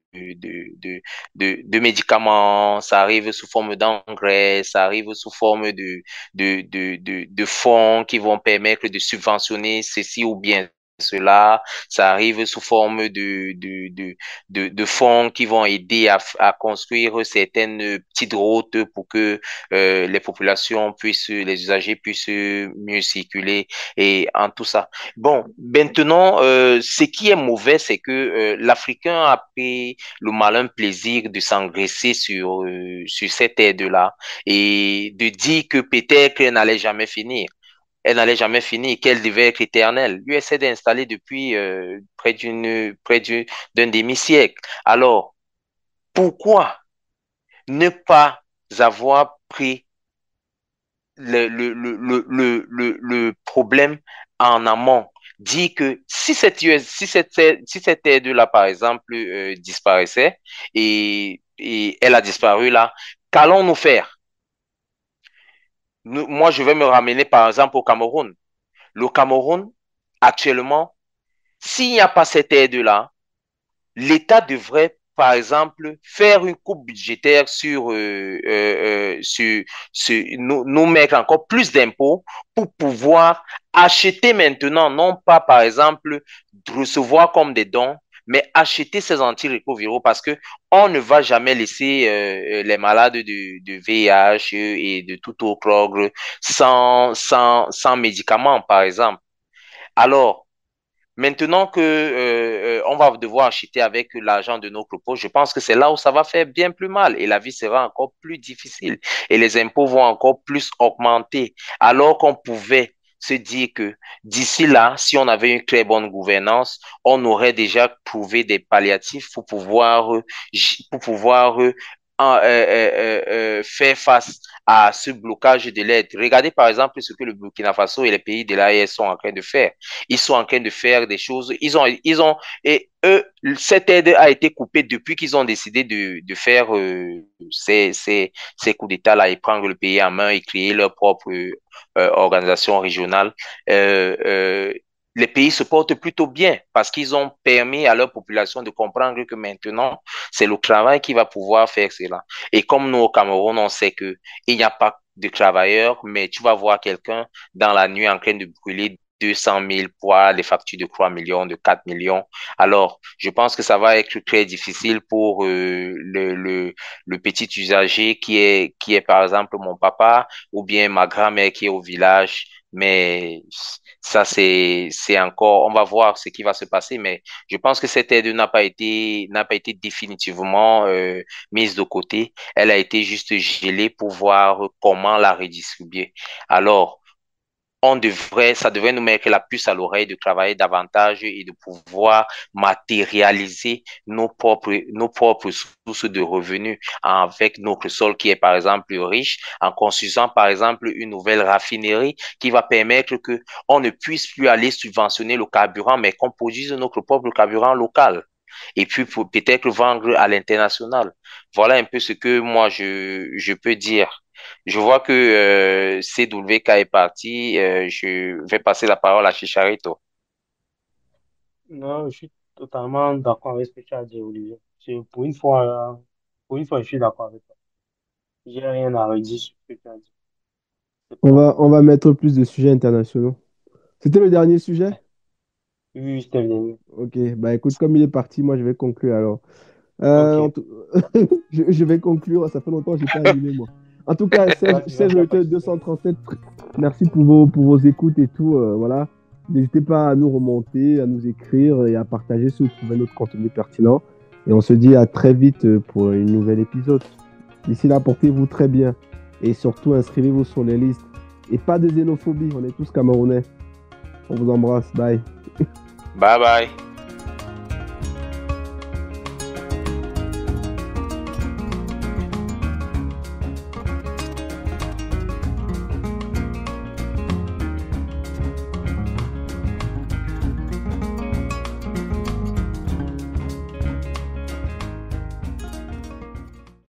médicaments, ça arrive sous forme d'engrais, ça arrive sous forme de fonds qui vont permettre de subventionner ceci ou bien cela, ça arrive sous forme de fonds qui vont aider à construire certaines petites routes pour que les populations puissent, les usagers puissent mieux circuler et en tout ça. Bon, maintenant, ce qui est mauvais, c'est que l'Africain a pris le malin plaisir de s'engraisser sur cette aide-là et de dire que peut-être qu'elle n'allait jamais finir. Elle n'allait jamais finir, qu'elle devait être éternelle. L'USAID est installée depuis d'un demi-siècle. Alors, pourquoi ne pas avoir pris le problème en amont? Dit que si cette aide-là, par exemple, disparaissait et elle a disparu là, qu'allons-nous faire? Moi, je vais me ramener, par exemple, au Cameroun. Le Cameroun, actuellement, s'il n'y a pas cette aide-là, l'État devrait, par exemple, faire une coupe budgétaire nous mettre encore plus d'impôts pour pouvoir acheter maintenant, non pas, par exemple, recevoir comme des dons, mais acheter ces antirétroviraux parce que on ne va jamais laisser les malades de VIH et de tout autre ordre sans médicaments, par exemple. Alors, maintenant que on va devoir acheter avec l'argent de nos poches, je pense que c'est là où ça va faire bien plus mal et la vie sera encore plus difficile et les impôts vont encore plus augmenter. Alors qu'on pouvait se dire que d'ici là, si on avait une très bonne gouvernance, on aurait déjà trouvé des palliatifs pour pouvoir faire face à ce blocage de l'aide. Regardez par exemple ce que le Burkina Faso et les pays de l'AES sont en train de faire. Ils sont en train de faire des choses. Et eux, cette aide a été coupée depuis qu'ils ont décidé de faire ces coups d'État là et prendre le pays en main et créer leur propre organisation régionale. Euh, euh, les pays se portent plutôt bien parce qu'ils ont permis à leur population de comprendre que maintenant, c'est le travail qui va pouvoir faire cela. Et comme nous, au Cameroun, on sait que il n'y a pas de travailleurs, mais tu vas voir quelqu'un dans la nuit en train de brûler 200 000 pour les factures de 3 millions, de 4 millions. Alors, je pense que ça va être très difficile pour le petit usager qui est, par exemple, mon papa ou bien ma grand-mère qui est au village. Mais ça, c'est encore, on va voir ce qui va se passer. Mais je pense que cette aide n'a pas été définitivement mise de côté. Elle a été juste gelée pour voir comment la redistribuer. Alors, ça devrait nous mettre la puce à l'oreille de travailler davantage et de pouvoir matérialiser nos propres sources de revenus avec notre sol qui est par exemple riche, en construisant par exemple une nouvelle raffinerie qui va permettre que on ne puisse plus aller subventionner le carburant, mais qu'on produise notre propre carburant local et puis peut-être vendre à l'international. Voilà un peu ce que moi je peux dire. Je vois que CWK est parti. Je vais passer la parole à Chicharito. Non, je suis totalement d'accord avec ce que tu as dit, Olivier. Pour une fois, je suis d'accord avec toi. J'ai rien à redire sur ce que tu as dit. C'est pas... On va mettre plus de sujets internationaux. C'était le dernier sujet? Oui, oui, c'était bien. Ok, bah écoute, comme il est parti, moi je vais conclure alors. Ok, Je vais conclure, ça fait longtemps que je n'ai pas animé moi. En tout cas, vas-y, Serge vas-y, y a pas de Auteur souci. 237, merci pour vos écoutes et tout. Voilà. N'hésitez pas à nous remonter, à nous écrire et à partager si vous trouvez notre contenu pertinent. Et on se dit à très vite pour une nouvelle épisode. D'ici là, portez-vous très bien. Et surtout, inscrivez-vous sur les listes. Et pas de xénophobie, on est tous Camerounais. On vous embrasse, bye. Bye bye.